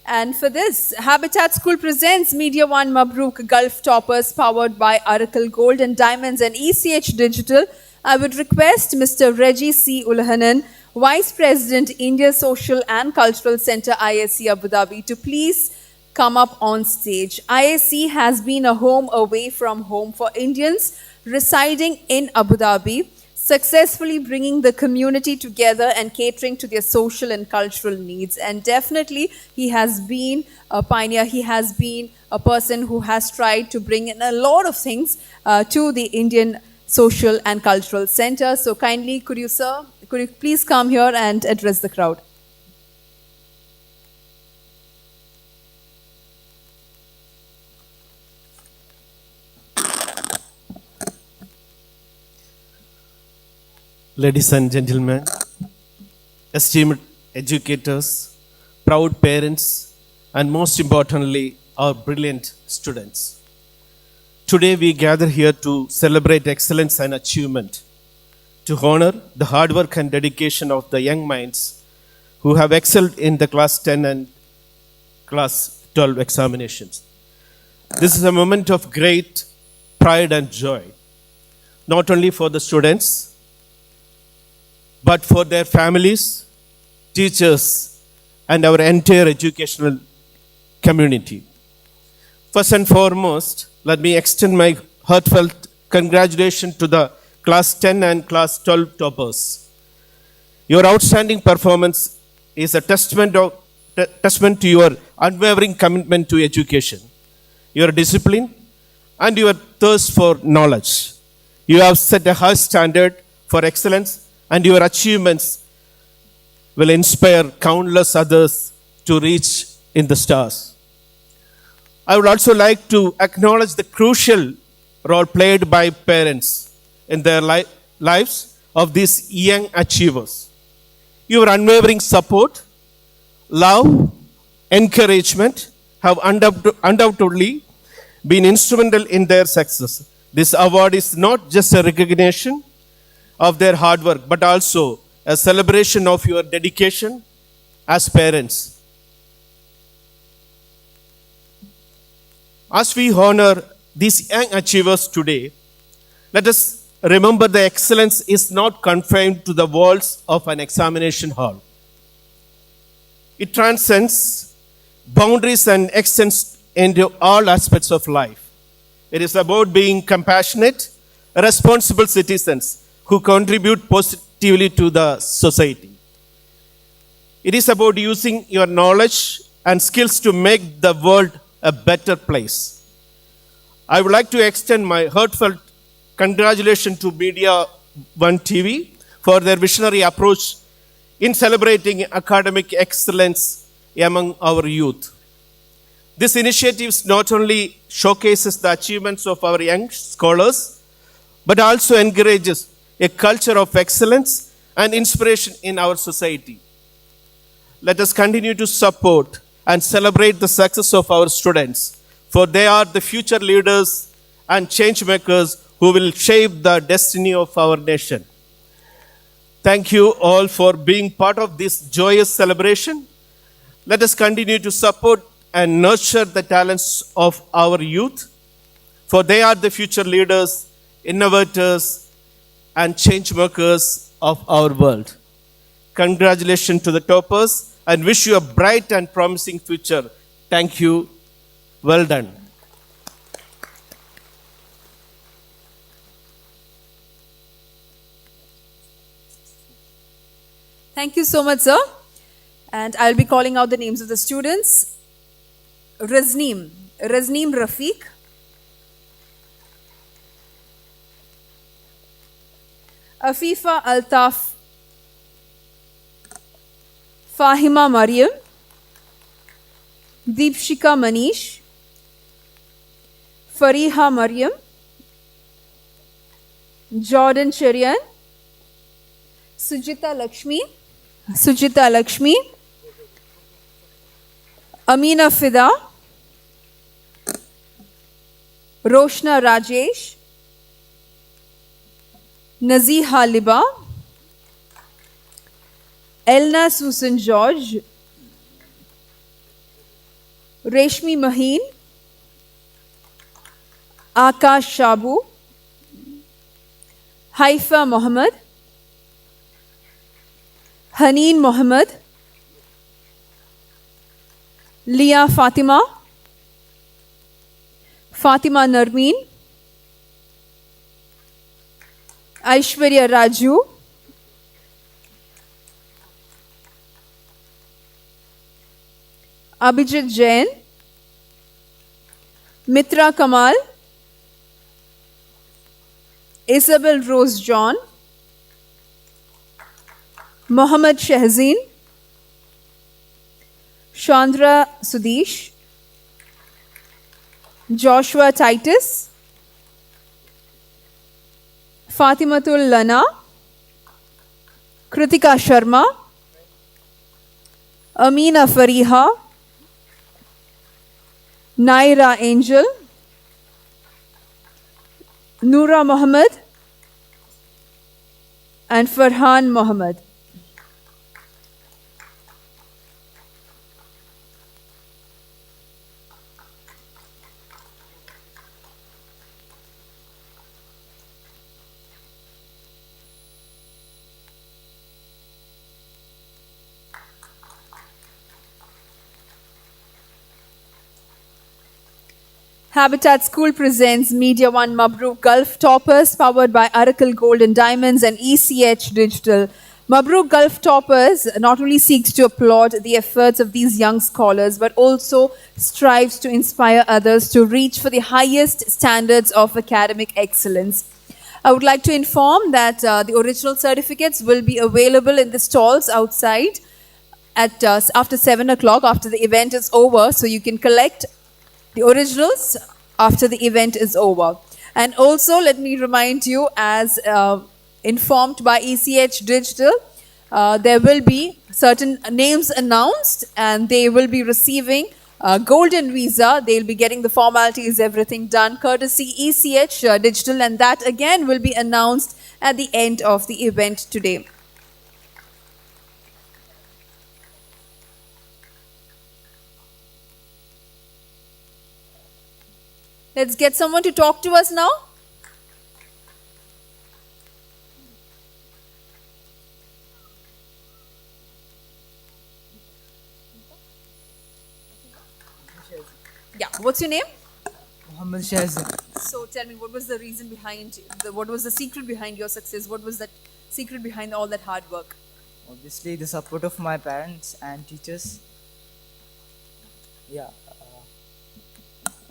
And for this, Habitat School presents MediaOne Mabrook Gulf Toppers powered by Oracle Gold and Diamonds and ECH Digital. I would request Mr. Reggie C. Ulahanan, Vice President, India Social and Cultural Center, ISC Abu Dhabi, to please come up on stage. ISC has been a home away from home for Indians residing in Abu Dhabi, successfully bringing the community together and catering to their social and cultural needs. And definitely, he has been a pioneer. He has been a person who has tried to bring in a lot of things to the Indian Social and Cultural Center. So kindly, could you please come here and address the crowd? Ladies and gentlemen, esteemed educators, proud parents, and most importantly, our brilliant students. Today we gather here to celebrate excellence and achievement, to honor the hard work and dedication of the young minds who have excelled in the class 10 and class 12 examinations. This is a moment of great pride and joy, not only for the students, but for their families, teachers, and our entire educational community. First and foremost, let me extend my heartfelt congratulations to the Class 10 and Class 12 toppers. Your outstanding performance is a testament to your unwavering commitment to education, your discipline, and your thirst for knowledge. You have set a high standard for excellence, and your achievements will inspire countless others to reach in the stars. I would also like to acknowledge the crucial role played by parents in their lives of these young achievers. Your unwavering support, love, encouragement have undoubtedly been instrumental in their success. This award is not just a recognition of their hard work, but also a celebration of your dedication as parents. As we honor these young achievers today, let us remember the excellence is not confined to the walls of an examination hall. It transcends boundaries and extends into all aspects of life. It is about being compassionate, responsible citizens who contribute positively to the society. It is about using your knowledge and skills to make the world a better place. I would like to extend my heartfelt congratulations to MediaOne TV for their visionary approach in celebrating academic excellence among our youth. This initiative not only showcases the achievements of our young scholars, but also encourages a culture of excellence and inspiration in our society. Let us continue to support and celebrate the success of our students, for they are the future leaders and change makers who will shape the destiny of our nation. Thank you all for being part of this joyous celebration. Let us continue to support and nurture the talents of our youth, for they are the future leaders, innovators, and change makers of our world. Congratulations to the toppers and wish you a bright and promising future. Thank you. Well done. Thank you so much, sir. And I'll be calling out the names of the students. Razneem Rafiq. Afifa Altaf. Fahima Mariam. Deepshika Manish. Fariha Mariam. Jordan Cherian. Sujita Lakshmi. Amina Fida. Roshna Rajesh. Naziha Liba. Elna Susan George. Reshmi Maheen. Akash Shabu. Haifa Mohammed. Haneen Mohammed. Leah Fatima. Fatima Narmeen. Aishwarya Raju. Abhijit Jain. Mitra Kamal. Isabel Rose John. Mohammed Shahzeen. Chandra Sudesh. Joshua Titus. Fatimatul Lana. Kritika Sharma. Amina Fariha. Naira Angel. Noora Mohammed. And Farhan Mohammed. Habitat School presents MediaOne Mabrook Gulf Toppers, powered by Aracle Gold and Diamonds and ECH Digital. Mabrook Gulf Toppers not only seeks to applaud the efforts of these young scholars, but also strives to inspire others to reach for the highest standards of academic excellence. I would like to inform that the original certificates will be available in the stalls outside at after 7 o'clock, after the event is over, so you can collect the originals after the event is over. And also, let me remind you, as informed by ECH Digital, there will be certain names announced and they will be receiving a golden visa. They'll be getting the formalities, everything done courtesy ECH Digital, and that again will be announced at the end of the event today. Let's get someone to talk to us now. Yeah, what's your name? Mohammed Shahzad. So tell me, what was the reason behind, what was the secret behind your success? What was that secret behind all that hard work? Obviously, the support of my parents and teachers. Yeah.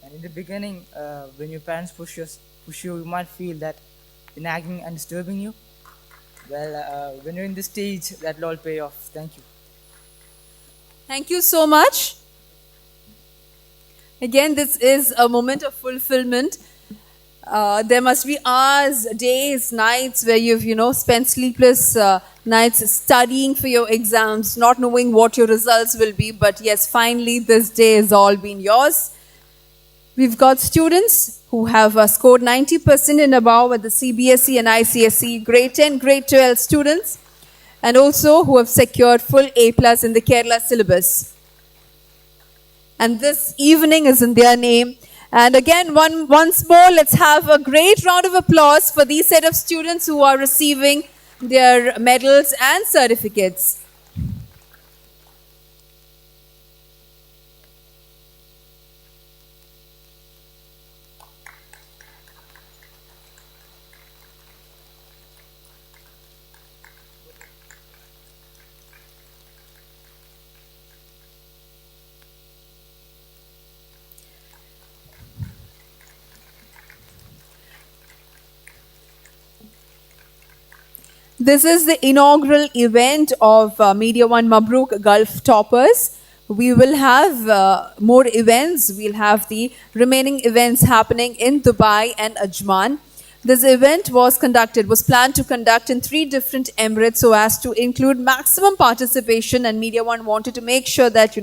And in the beginning, when your parents push you, you might feel that they're nagging and disturbing you. Well, when you're in this stage, that will all pay off. Thank you. Thank you so much. Again, this is a moment of fulfillment. There must be hours, days, nights where you've, spent sleepless nights studying for your exams, not knowing what your results will be. But yes, finally, this day has all been yours. We've got students who have scored 90% and above at the CBSE and ICSE, grade 10, grade 12 students, and also who have secured full A+ in the Kerala syllabus. And this evening is in their name. And again, once more, let's have a great round of applause for these set of students who are receiving their medals and certificates. This is the inaugural event of MediaOne Mabrook Gulf Toppers. We will have more events. We'll have the remaining events happening in Dubai and Ajman. This event was planned to conduct in 3 different Emirates so as to include maximum participation, and MediaOne wanted to make sure that,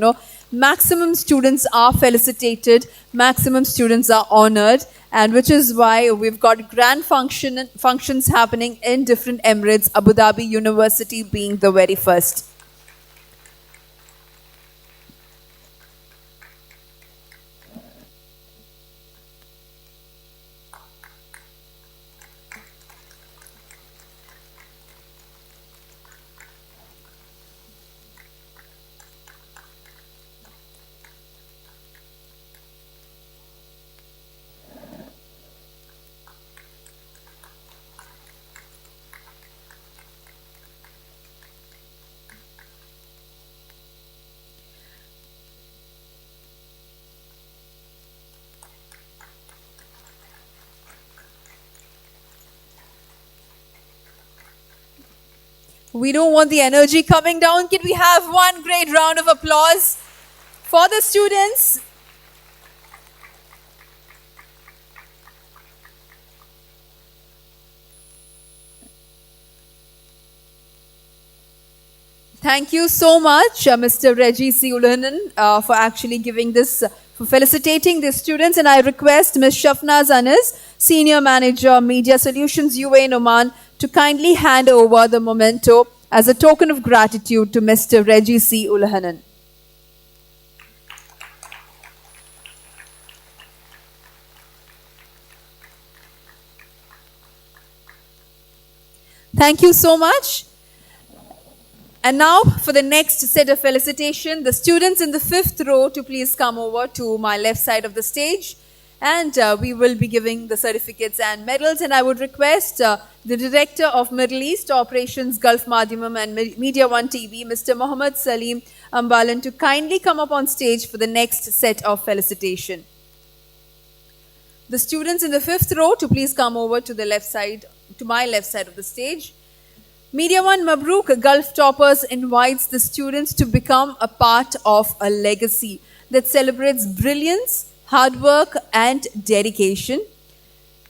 maximum students are felicitated, maximum students are honored, and which is why we've got grand functions happening in different Emirates, Abu Dhabi University being the very first. We don't want the energy coming down. Can we have one great round of applause for the students? Thank you so much, Mr. Reggie C. Ulanen, for actually giving this, for felicitating the students. And I request Ms. Shafnaz Anas, Senior Manager, Media Solutions, UAE Oman, to kindly hand over the memento as a token of gratitude to Mr. Reggie C. Ulanen. Thank you so much. And now for the next set of felicitation, the students in the 5th row to please come over to my left side of the stage. And we will be giving the certificates and medals. And I would request the Director of Middle East Operations, Gulf Madhyamam and MediaOne TV, Mr. Mohammed Salim Ambalan, to kindly come up on stage for the next set of felicitation. The students in the 5th row to please come over to the left side, to my left side of the stage. MediaOne Mabrook Gulf Toppers invites the students to become a part of a legacy that celebrates brilliance, hard work, and dedication.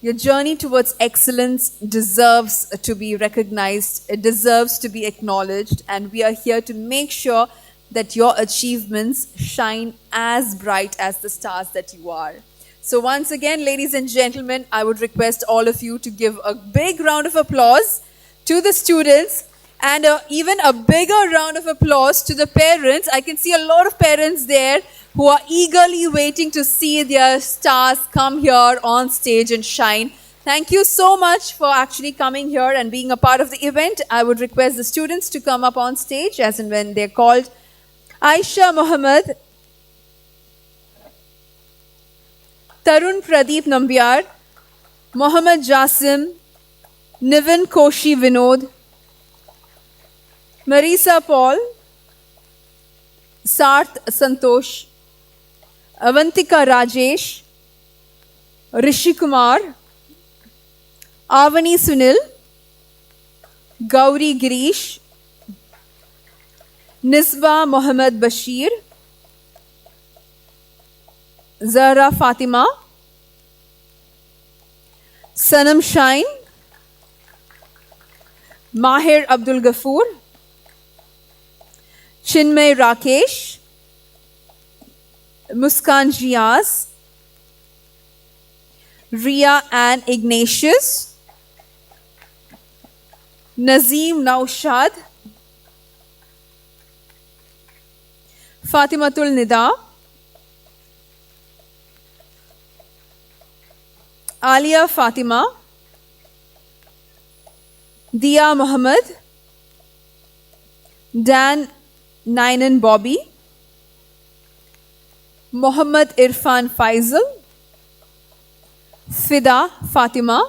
Your journey towards excellence deserves to be recognized, it deserves to be acknowledged, and we are here to make sure that your achievements shine as bright as the stars that you are. So once again, ladies and gentlemen, I would request all of you to give a big round of applause to the students, and even a bigger round of applause to the parents. I can see a lot of parents there who are eagerly waiting to see their stars come here on stage and shine. Thank you so much for actually coming here and being a part of the event. I would request the students to come up on stage as and when they're called. Aisha Mohammed, Tarun Pradeep Nambiar, Mohammed Jasim, Niven Koshi Vinod, Marisa Paul, Sarth Santosh, Avantika Rajesh, Rishi Kumar, Avani Sunil, Gauri Girish, Nisba Mohammed Bashir, Zahra Fatima, Sanam Shine, Mahir Abdul Ghafoor, Chinmay Rakesh, Muskan Jiaz, Ria Ann Ignatius, Nazim Naushad, Fatimatul Nida, Alia Fatima, Dia Muhammad, Dan Nainan Bobby, Muhammad Irfan Faisal, Fida Fatima,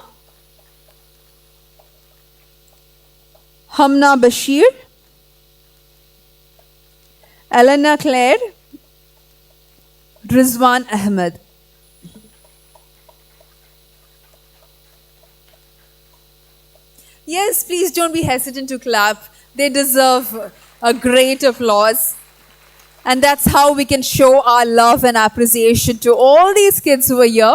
Hamna Bashir, Elena Claire, Rizwan Ahmed. Yes, please don't be hesitant to clap. They deserve a great applause. And that's how we can show our love and appreciation to all these kids who are here.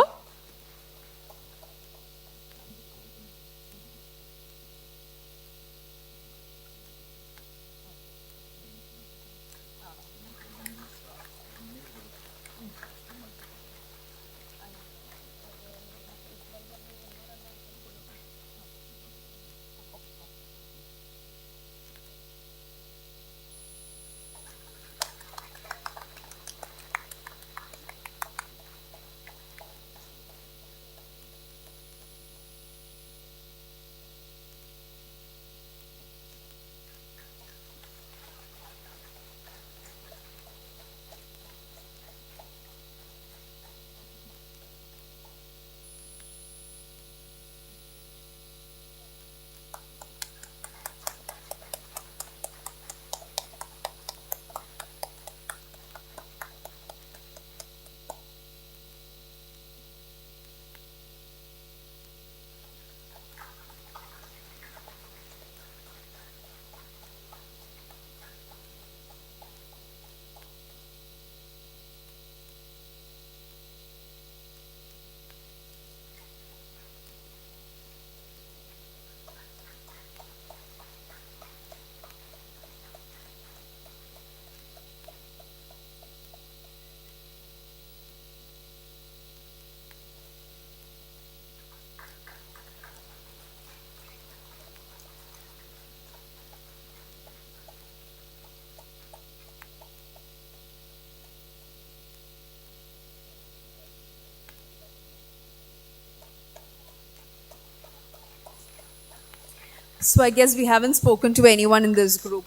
So I guess we haven't spoken to anyone in this group.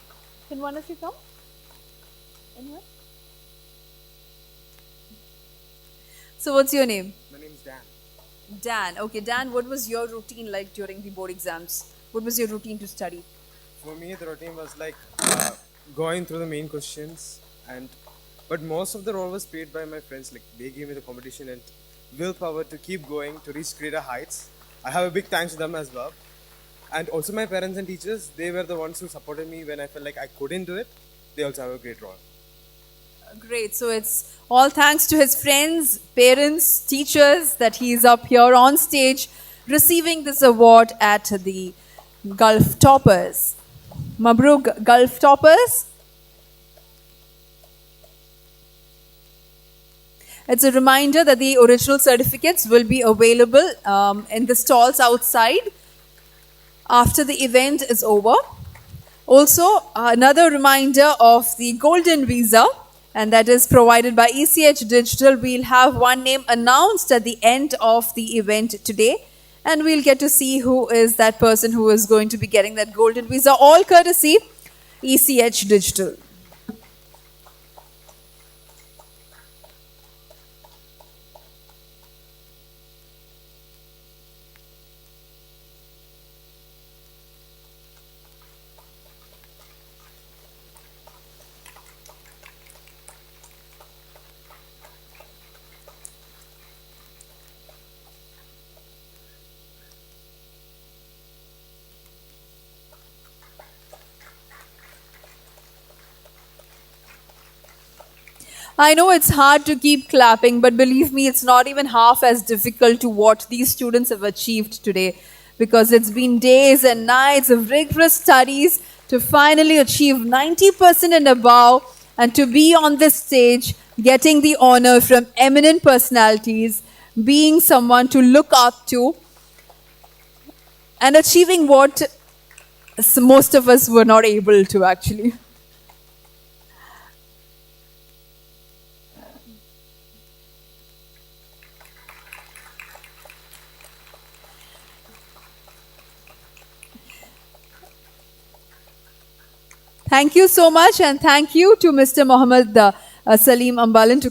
Can one of you come? Anyone? So what's your name? My name is Dan. Dan. Okay, Dan, what was your routine like during the board exams? What was your routine to study? For me, the routine was like going through the main questions, but most of the role was played by my friends. Like they gave me the competition and willpower to keep going to reach greater heights. I have a big thanks to them as well, and also my parents and teachers. They were the ones who supported me when I felt like I couldn't do it. They also have a great role. Great. So it's all thanks to his friends, parents, teachers that he is up here on stage receiving this award at the Gulf Toppers. Mabrook, Gulf Toppers. It's a reminder that the original certificates will be available in the stalls outside after the event is over. Also, another reminder of the golden visa, and that is provided by ECH Digital. We'll have one name announced at the end of the event today, and we'll get to see who is that person who is going to be getting that golden visa, all courtesy ECH Digital. I know it's hard to keep clapping, but believe me, it's not even half as difficult to what these students have achieved today, because it's been days and nights of rigorous studies to finally achieve 90% and above, and to be on this stage, getting the honor from eminent personalities, being someone to look up to, and achieving what most of us were not able to actually. Thank you so much, and thank you to Mr. Mohammed Salim Ambalan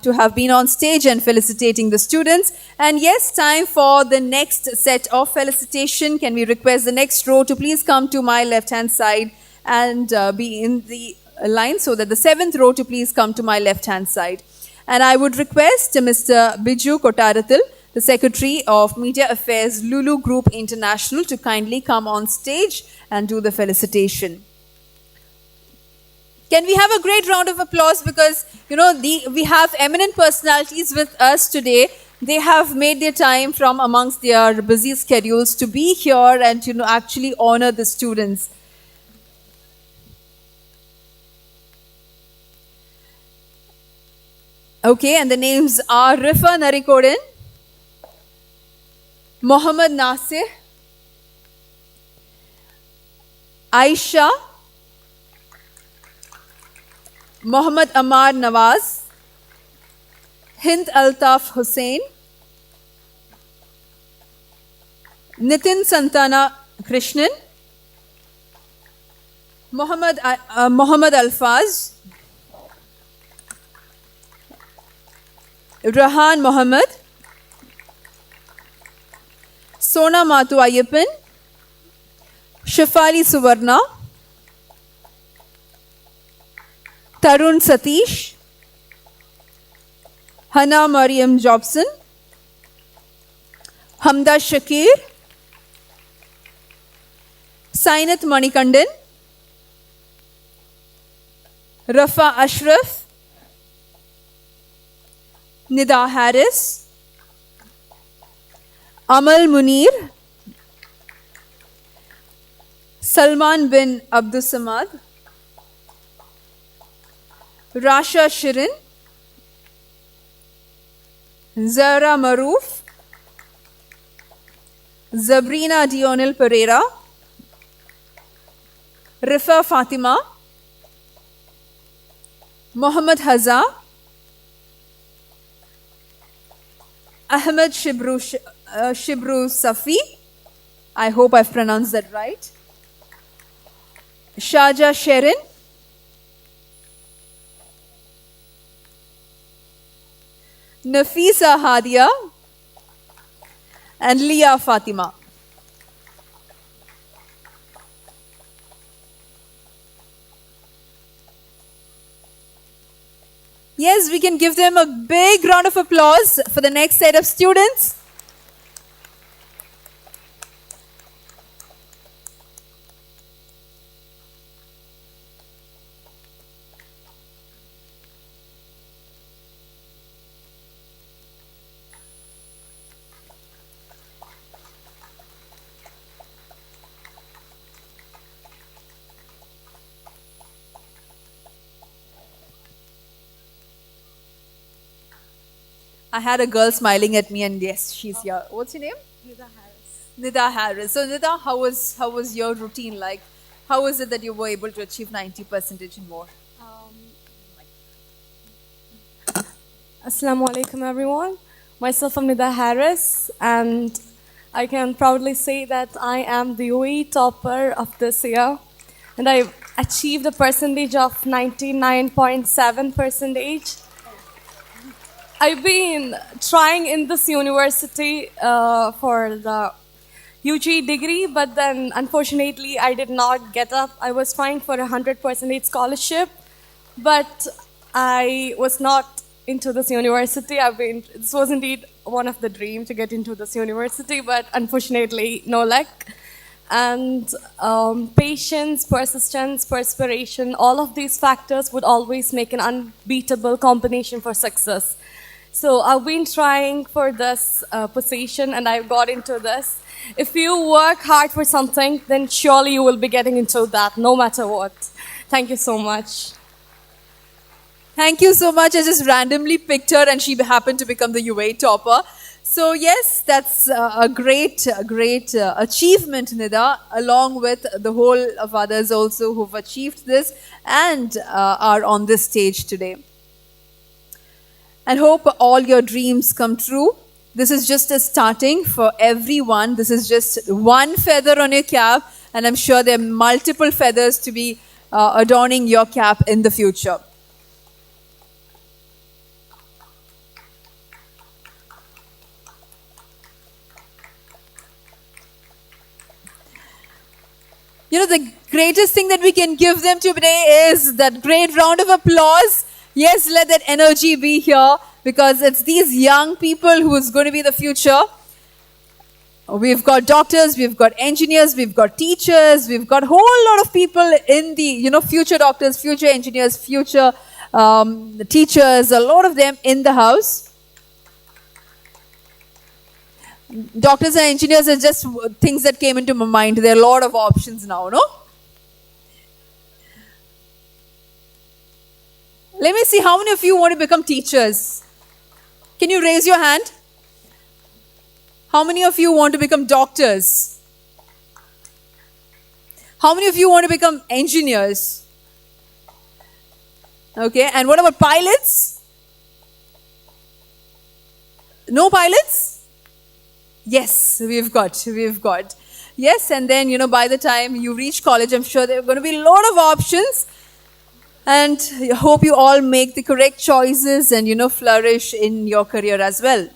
to have been on stage and felicitating the students. And yes, time for the next set of felicitation. Can we request the next row to please come to my left-hand side and be in the line, so that the 7th row to please come to my left-hand side. And I would request Mr. Biju Kotarathil, the Secretary of Media Affairs, Lulu Group International, to kindly come on stage and do the felicitation. Can we have a great round of applause, because we have eminent personalities with us today. They have made their time from amongst their busy schedules to be here and actually honor the students. Okay, and the names are Rifa Narikoden, Mohammed Nasir, Aisha, Mohammed Amar Nawaz, Hind Altaf Hussain, Nitin Santana Krishnan, Mohammed Alfaz, Rahan Mohammed, Sona Matu Ayyappan, Shafali Suvarna, Tarun Satish, Hana Mariam Jobson, Hamda Shakir, Sainat Manikandan, Rafa Ashraf, Nida Harris, Amal Munir, Salman bin Abdus Samad, Rasha Shirin, Zara Maroof, Zabrina Dionel Pereira, Rifa Fatima, Mohammed Haza, Ahmed Shibru Safi, I hope I've pronounced that right, Shaja Sherin, Nafisa Hadia, and Leah Fatima. Yes, we can give them a big round of applause for the next set of students. I had a girl smiling at me, and yes, she's here. What's your name? Nida Harris. Nida Harris. So Nida, how was your routine like? How was it that you were able to achieve 90% and more? Assalamu alaikum everyone. Myself, I'm Nida Harris, and I can proudly say that I am the UAE topper of this year, and I achieved a percentage of 99.7%. I've been trying in this university for the UG degree, but then unfortunately I did not get up. I was trying for 100% scholarship, but I was not into this university. This was indeed one of the dreams to get into this university, but unfortunately no luck. And patience, persistence, perspiration, all of these factors would always make an unbeatable combination for success. So I've been trying for this position and I got into this. If you work hard for something, then surely you will be getting into that, no matter what. Thank you so much. Thank you so much. I just randomly picked her and she happened to become the UA topper. So yes, that's a great achievement, Nida, along with the whole of others also who've achieved this and are on this stage today. And hope all your dreams come true. This is just a starting for everyone. This is just one feather on your cap, and I'm sure there are multiple feathers to be adorning your cap in the future. You know, the greatest thing that we can give them today is that great round of applause. Yes, let that energy be here because it's these young people who's going to be the future. We've got doctors, we've got engineers, we've got teachers, we've got a whole lot of people in the, future doctors, future engineers, future teachers, a lot of them in the house. Doctors and engineers are just things that came into my mind. There are a lot of options now, no? Let me see how many of you want to become teachers. Can you raise your hand? How many of you want to become doctors? How many of you want to become engineers? Okay, and what about pilots? No pilots? Yes, we've got. Yes, and then, by the time you reach college, I'm sure there are going to be a lot of options. And I hope you all make the correct choices and, flourish in your career as well.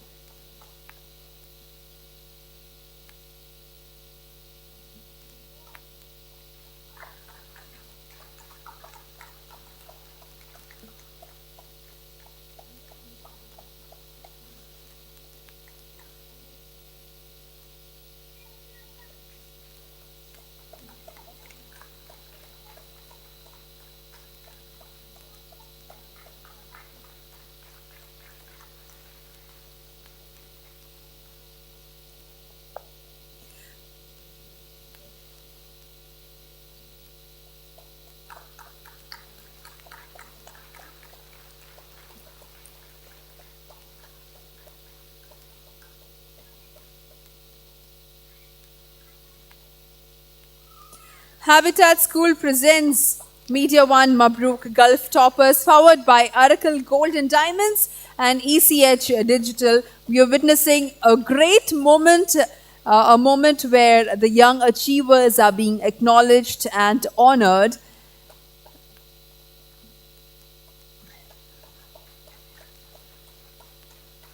Habitat School presents MediaOne Mabrook Gulf Toppers powered by Oracle Gold and Diamonds and ECH Digital. We are witnessing a great moment, a moment where the young achievers are being acknowledged and honored.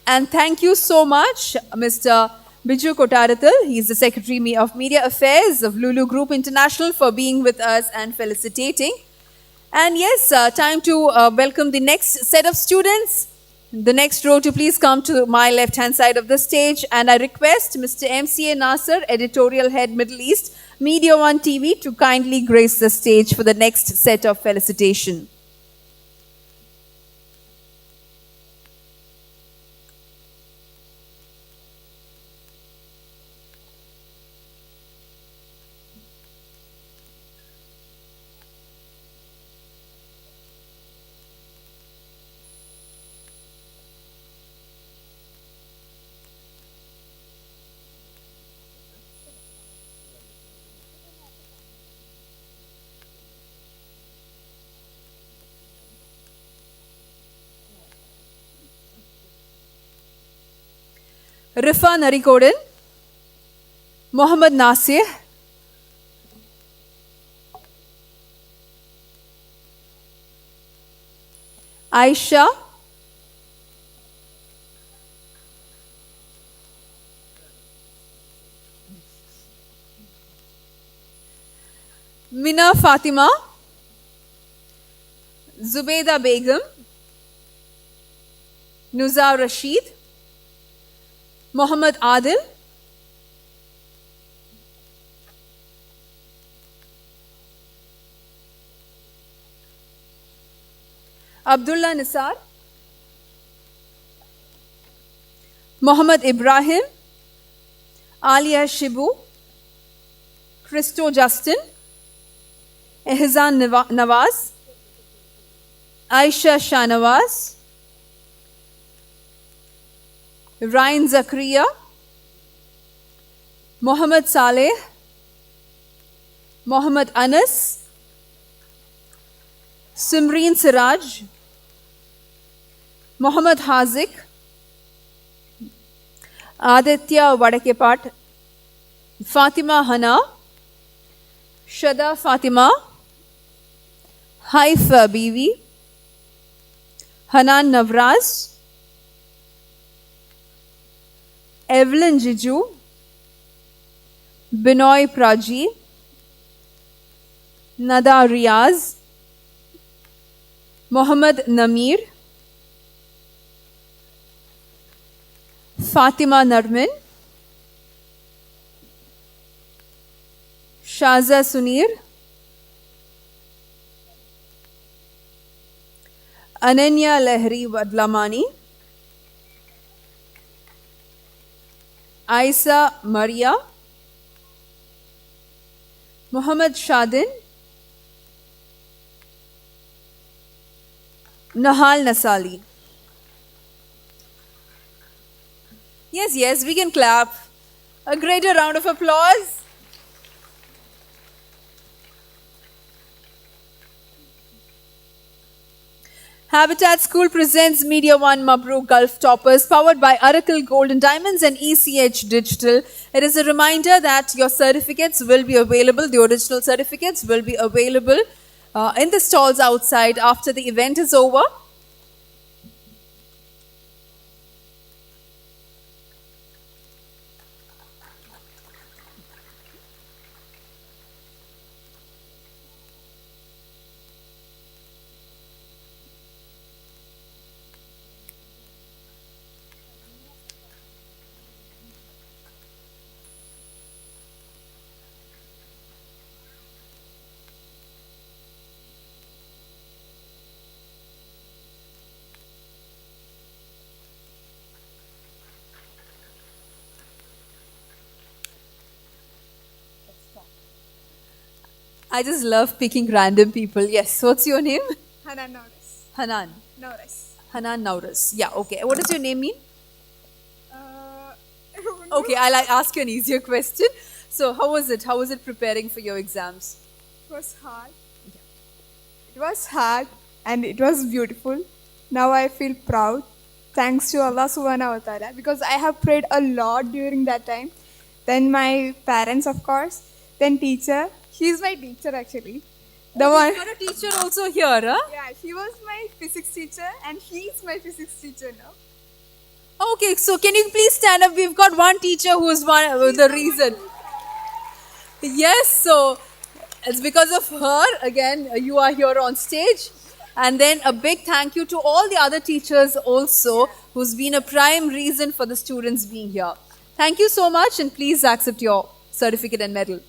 And thank you so much, Mr. Biju Kotarathil. He is the Secretary of Media Affairs of Lulu Group International for being with us and felicitating. And yes, time to welcome the next set of students. The next row to please come to my left-hand side of the stage. And I request Mr. MCA Nasser, Editorial Head Middle East, MediaOne TV, to kindly grace the stage for the next set of felicitation. Rifa Narikodan, Mohammad Nasir, Aisha, Mina Fatima, Zubaida Begum, Nuzar Rashid, Mohammad Adil, Abdullah Nisar, Mohammad Ibrahim, Alia Shibu, Christo Justin, Ehzan Nawaz, Aisha Shanawaz, Ryan Zakaria, Mohammad Saleh, Mohammad Anas, Simreen Siraj, Mohammad Hazik, Aditya Vadakepat, Fatima Hana, Shada Fatima, Haifa Bibi, Hanan Navraz, Evelyn Jiju, Binoy Praji, Nada Riaz, Mohammad Namir, Fatima Narmin, Shaza Sunir, Ananya Lehri Wadlamani, Aisa Maria, Muhammad Shadin, Nahal Nasali. Yes, we can clap. A greater round of applause. Habitat School presents MediaOne Mabrook Gulf Toppers, powered by Oracle Gold and Diamonds and ECH Digital. It is a reminder that your certificates will be available, the original certificates will be available in the stalls outside after the event is over. I just love picking random people. Yes, what's your name? Hanan Nauris. Hanan. Nauris. Hanan Nauris. Yeah, okay. What does your name mean? I don't know. Okay, I'll ask you an easier question. So, how was it? How was it preparing for your exams? It was hard. It was hard and it was beautiful. Now I feel proud. Thanks to Allah Subhanahu wa Ta'ala, because I have prayed a lot during that time. Then my parents, of course. Then teacher. She's my teacher actually. The one. You've got a teacher also here, huh? Yeah, she was my physics teacher and he's my physics teacher now. Okay, so can you please stand up? We've got one teacher who's the reason. Yes, so it's because of her, again, you are here on stage. And then a big thank you to all the other teachers also, who's been a prime reason for the students being here. Thank you so much, and please accept your certificate and medal.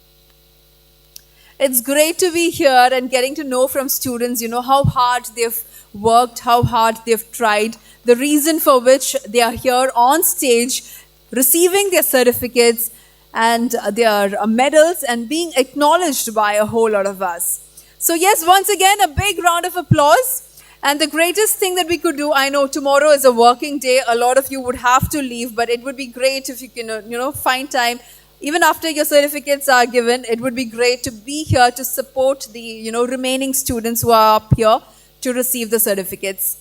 It's great to be here and getting to know from students, how hard they've worked, how hard they've tried, the reason for which they are here on stage, receiving their certificates and their medals and being acknowledged by a whole lot of us. So yes, once again, a big round of applause. And the greatest thing that we could do, I know tomorrow is a working day, a lot of you would have to leave, but it would be great if you can, find time. Even after your certificates are given, it would be great to be here to support the, remaining students who are up here to receive the certificates.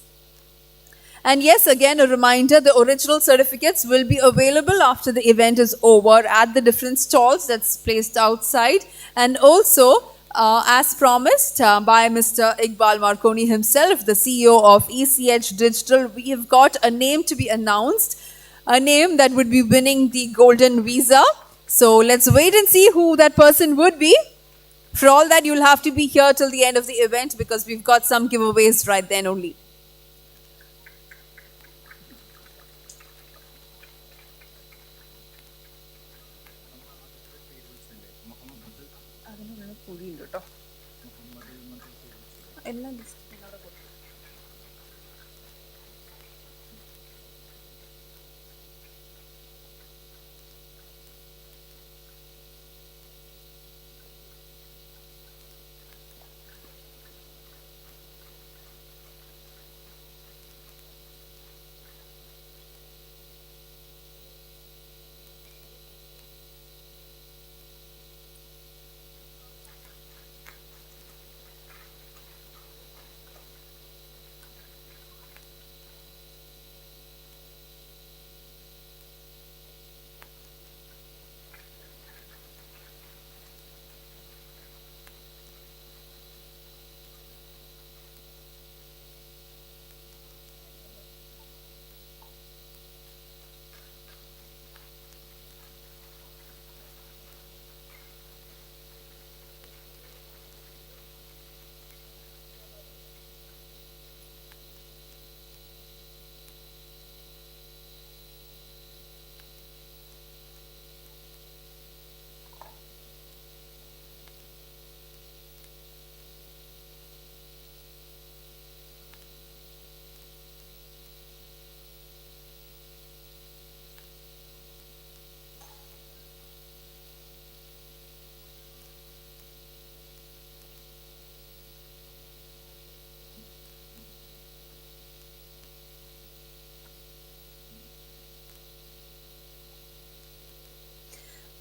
And yes, again, a reminder, the original certificates will be available after the event is over at the different stalls that's placed outside. And also, as promised by Mr. Iqbal Marconi himself, the CEO of ECH Digital, we have got a name to be announced, a name that would be winning the golden visa. So let's wait and see who that person would be. For all that, you'll have to be here till the end of the event because we've got some giveaways right then only.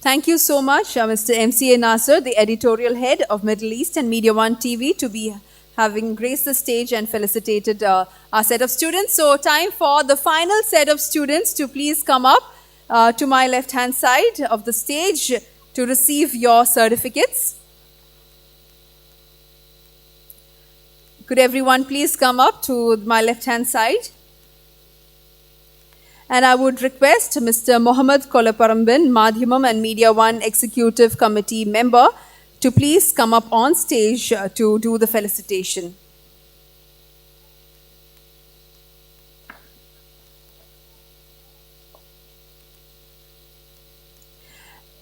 Thank you so much, Mr. MCA Nasser, the editorial head of Middle East and MediaOne TV, to be having graced the stage and felicitated our set of students. So time for the final set of students to please come up to my left-hand side of the stage to receive your certificates. Could everyone please come up to my left-hand side? And I would request Mr. Mohammed Kolaparambin, Madhyamam and MediaOne Executive Committee member, to please come up on stage to do the felicitation.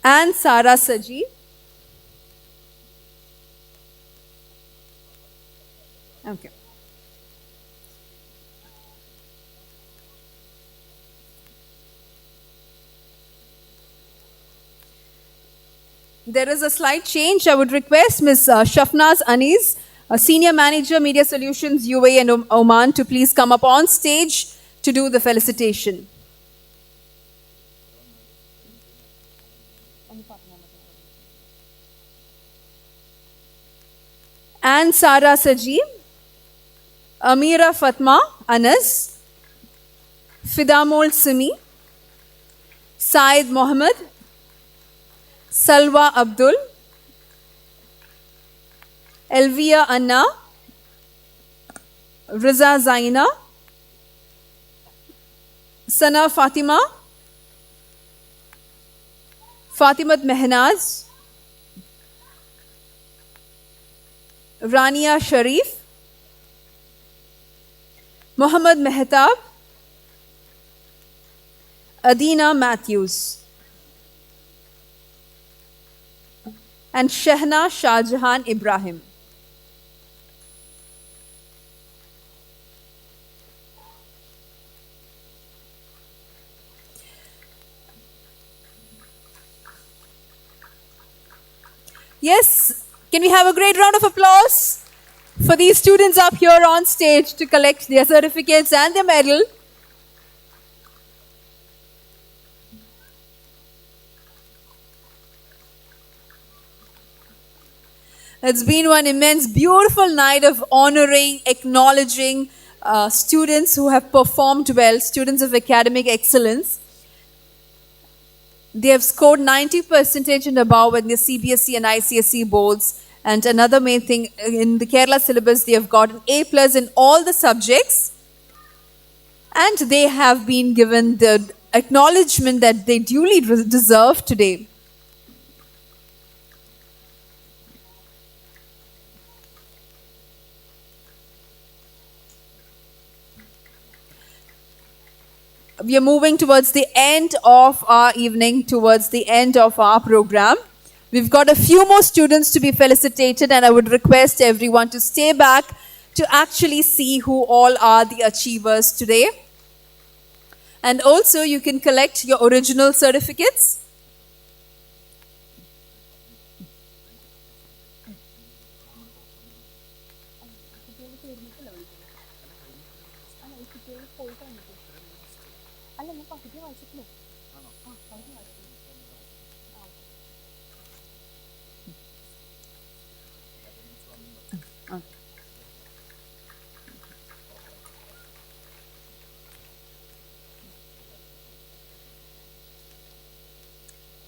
And Sara Saji. Okay. There is a slight change. I would request Ms. Shafnaz Anis, Senior Manager, Media Solutions, UAE and Oman, to please come up on stage to do the felicitation. And Sara Saji, Amira Fatma Anas, Fidamol Simi, Said Mohammed, Salwa Abdul, Elvia Anna, Riza Zaina, Sana Fatima, Fatimat Mehnaz, Rania Sharif, Muhammad Mehtab, Adina Matthews, and Shehna Shahjahan Ibrahim. Yes, can we have a great round of applause for these students up here on stage to collect their certificates and their medal. It's been one immense, beautiful night of honoring, acknowledging students who have performed well, students of academic excellence. They have scored 90% and above in the CBSE and ICSE boards. And another main thing, in the Kerala syllabus, they have gotten A+ in all the subjects. And they have been given the acknowledgement that they duly deserve today. We are moving towards the end of our evening, towards the end of our program. We've got a few more students to be felicitated, and I would request everyone to stay back to actually see who all are the achievers today. And also, you can collect your original certificates.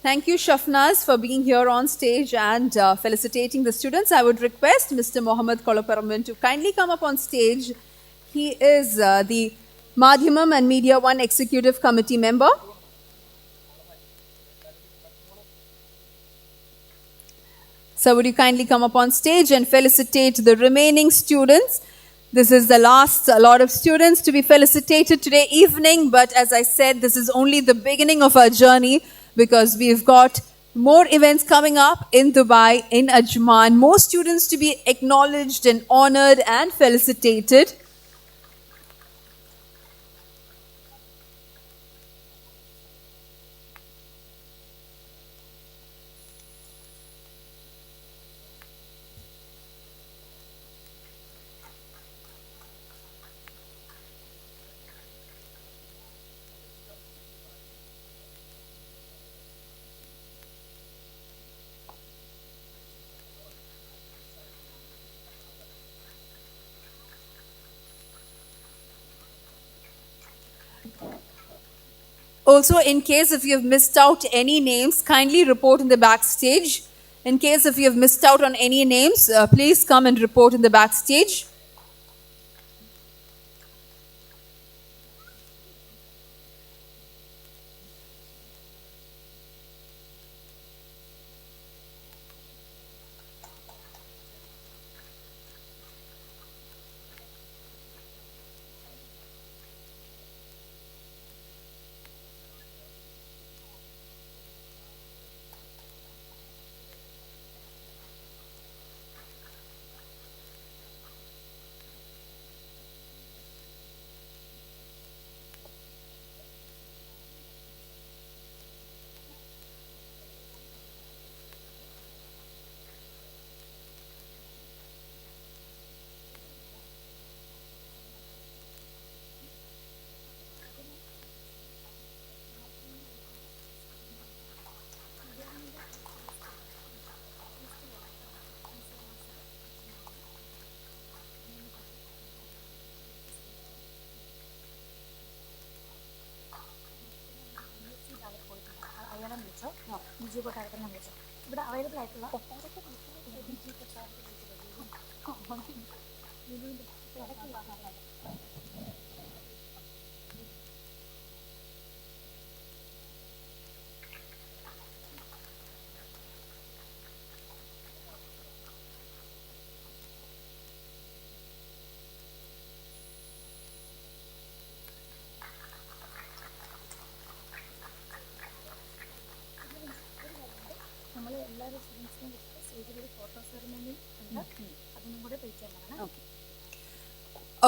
Thank you, Shafnaz, for being here on stage and felicitating the students. I would request Mr. Mohammed Kolaparambin to kindly come up on stage. He is the Madhyamam and MediaOne Executive Committee member. So would you kindly come up on stage and felicitate the remaining students? This is the last lot of students to be felicitated today evening, but as I said, this is only the beginning of our journey, because we've got more events coming up in Dubai, in Ajman, more students to be acknowledged and honored and felicitated. Also, in case if you have missed out any names, kindly report in the backstage. In case if you have missed out on any names, please come and report in the backstage.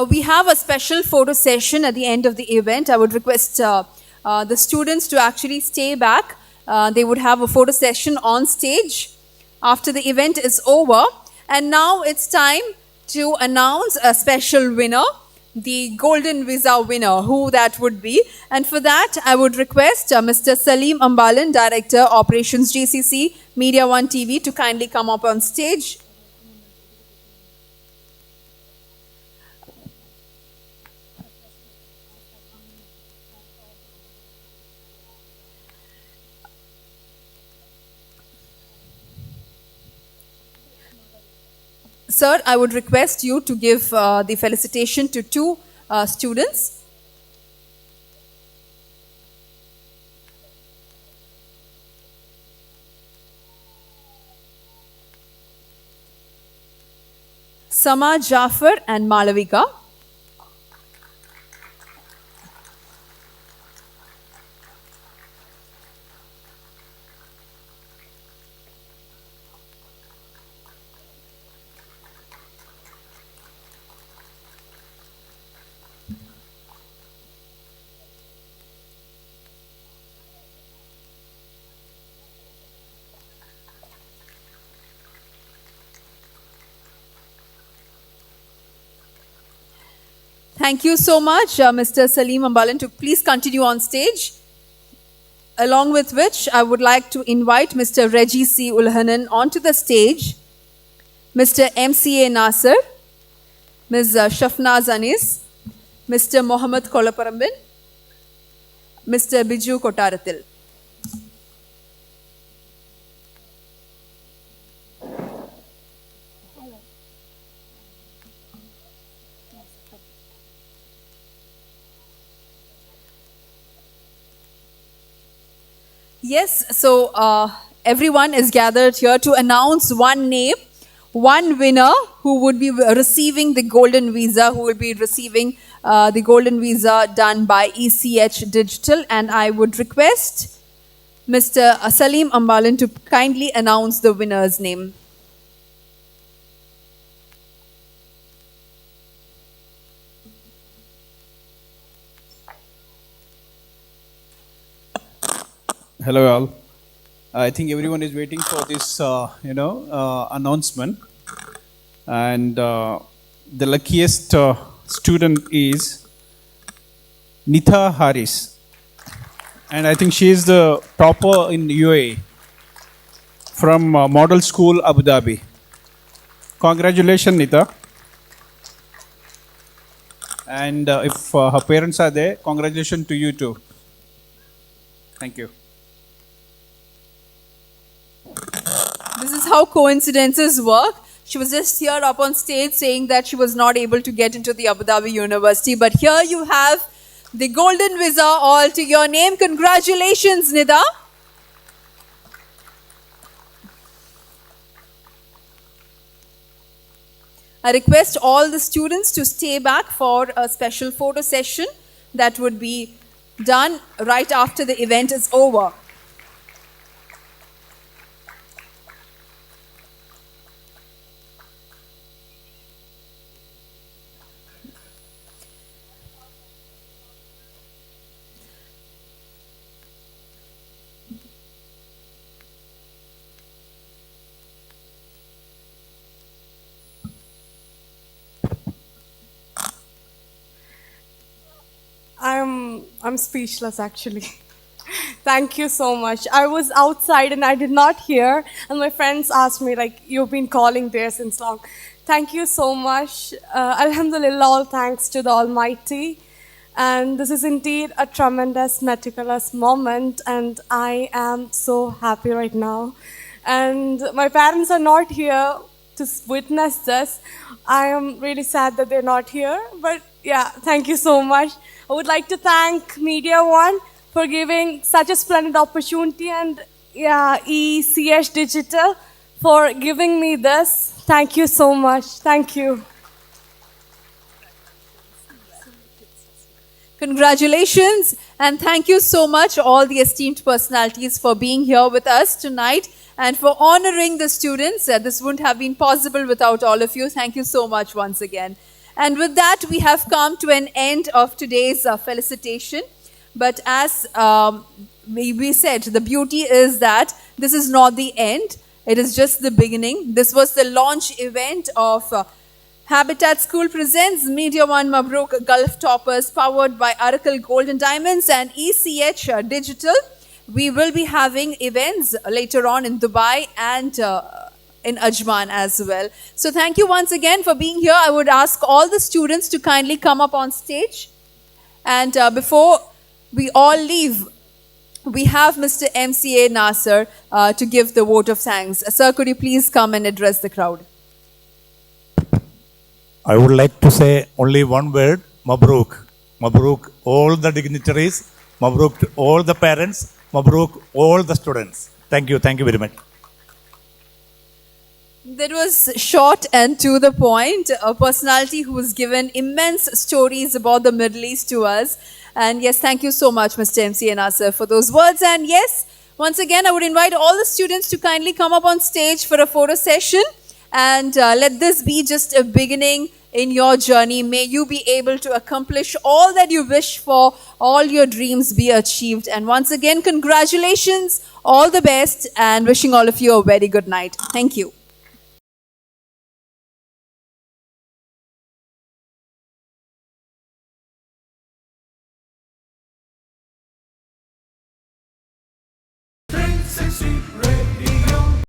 We have a special photo session at the end of the event. I would request the students to actually stay back. They would have a photo session on stage after the event is over. And now it's time to announce a special winner, the Golden Visa winner, who that would be. And for that, I would request Mr. Salim Ambalan, Director, Operations GCC, MediaOne TV, to kindly come up on stage. Sir, I would request you to give the felicitation to two students. Sama Jafar and Malavika. Thank you so much, Mr. Salim Ambalan, to please continue on stage. Along with which, I would like to invite Mr. Reggie C. Ulhanan onto the stage, Mr. MCA Nasser, Ms. Shafnaz Anis, Mr. Mohammed Kolaparambin, Mr. Biju Kotaratil. Yes, so everyone is gathered here to announce one name, one winner who would be receiving the golden visa, who will be receiving the golden visa done by ECH Digital. And I would request Mr. Salim Ambalan to kindly announce the winner's name. Hello all. I think everyone is waiting for this, announcement. And the luckiest student is Nitha Haris. And I think she is the topper in UAE from Model School, Abu Dhabi. Congratulations, Nitha. And if her parents are there, congratulations to you too. Thank you. This is how coincidences work. She was just here up on stage saying that she was not able to get into the Abu Dhabi University. But here you have the golden visa all to your name. Congratulations, Nida. I request all the students to stay back for a special photo session that would be done right after the event is over. I'm speechless actually. Thank you so much. I was outside and I did not hear, and my friends asked me like, you've been calling there since long. Thank you so much. Alhamdulillah, all thanks to the Almighty. And this is indeed a tremendous, meticulous moment, and I am so happy right now. And my parents are not here to witness this. I am really sad that they're not here, but yeah, thank you so much. I would like to thank MediaOne for giving such a splendid opportunity, and yeah, ECH Digital for giving me this. Thank you so much. Thank you. Congratulations, and thank you so much, all the esteemed personalities, for being here with us tonight and for honoring the students. This wouldn't have been possible without all of you. Thank you so much once again. And with that, we have come to an end of today's felicitation. But as we said, the beauty is that this is not the end. It is just the beginning. This was the launch event of Habitat School presents MediaOne Mabrook Gulf Toppers, powered by Aracle Gold and Diamonds and ECH Digital. We will be having events later on in Dubai and in Ajman as well. So thank you once again for being here. I would ask all the students to kindly come up on stage. And before we all leave, we have Mr. MCA Nasser to give the vote of thanks. Sir, could you please come and address the crowd? I would like to say only one word, Mabrook. Mabrook, all the dignitaries. Mabrook to all the parents. Mabrook, all the students. Thank you very much. That was short and to the point. A personality who has given immense stories about the Middle East to us. And yes, thank you so much, Mr. MC Nasser, for those words. And yes, once again, I would invite all the students to kindly come up on stage for a photo session. And let this be just a beginning in your journey. May you be able to accomplish all that you wish for, all your dreams be achieved. And once again, congratulations, all the best, and wishing all of you a very good night. Thank you. Princess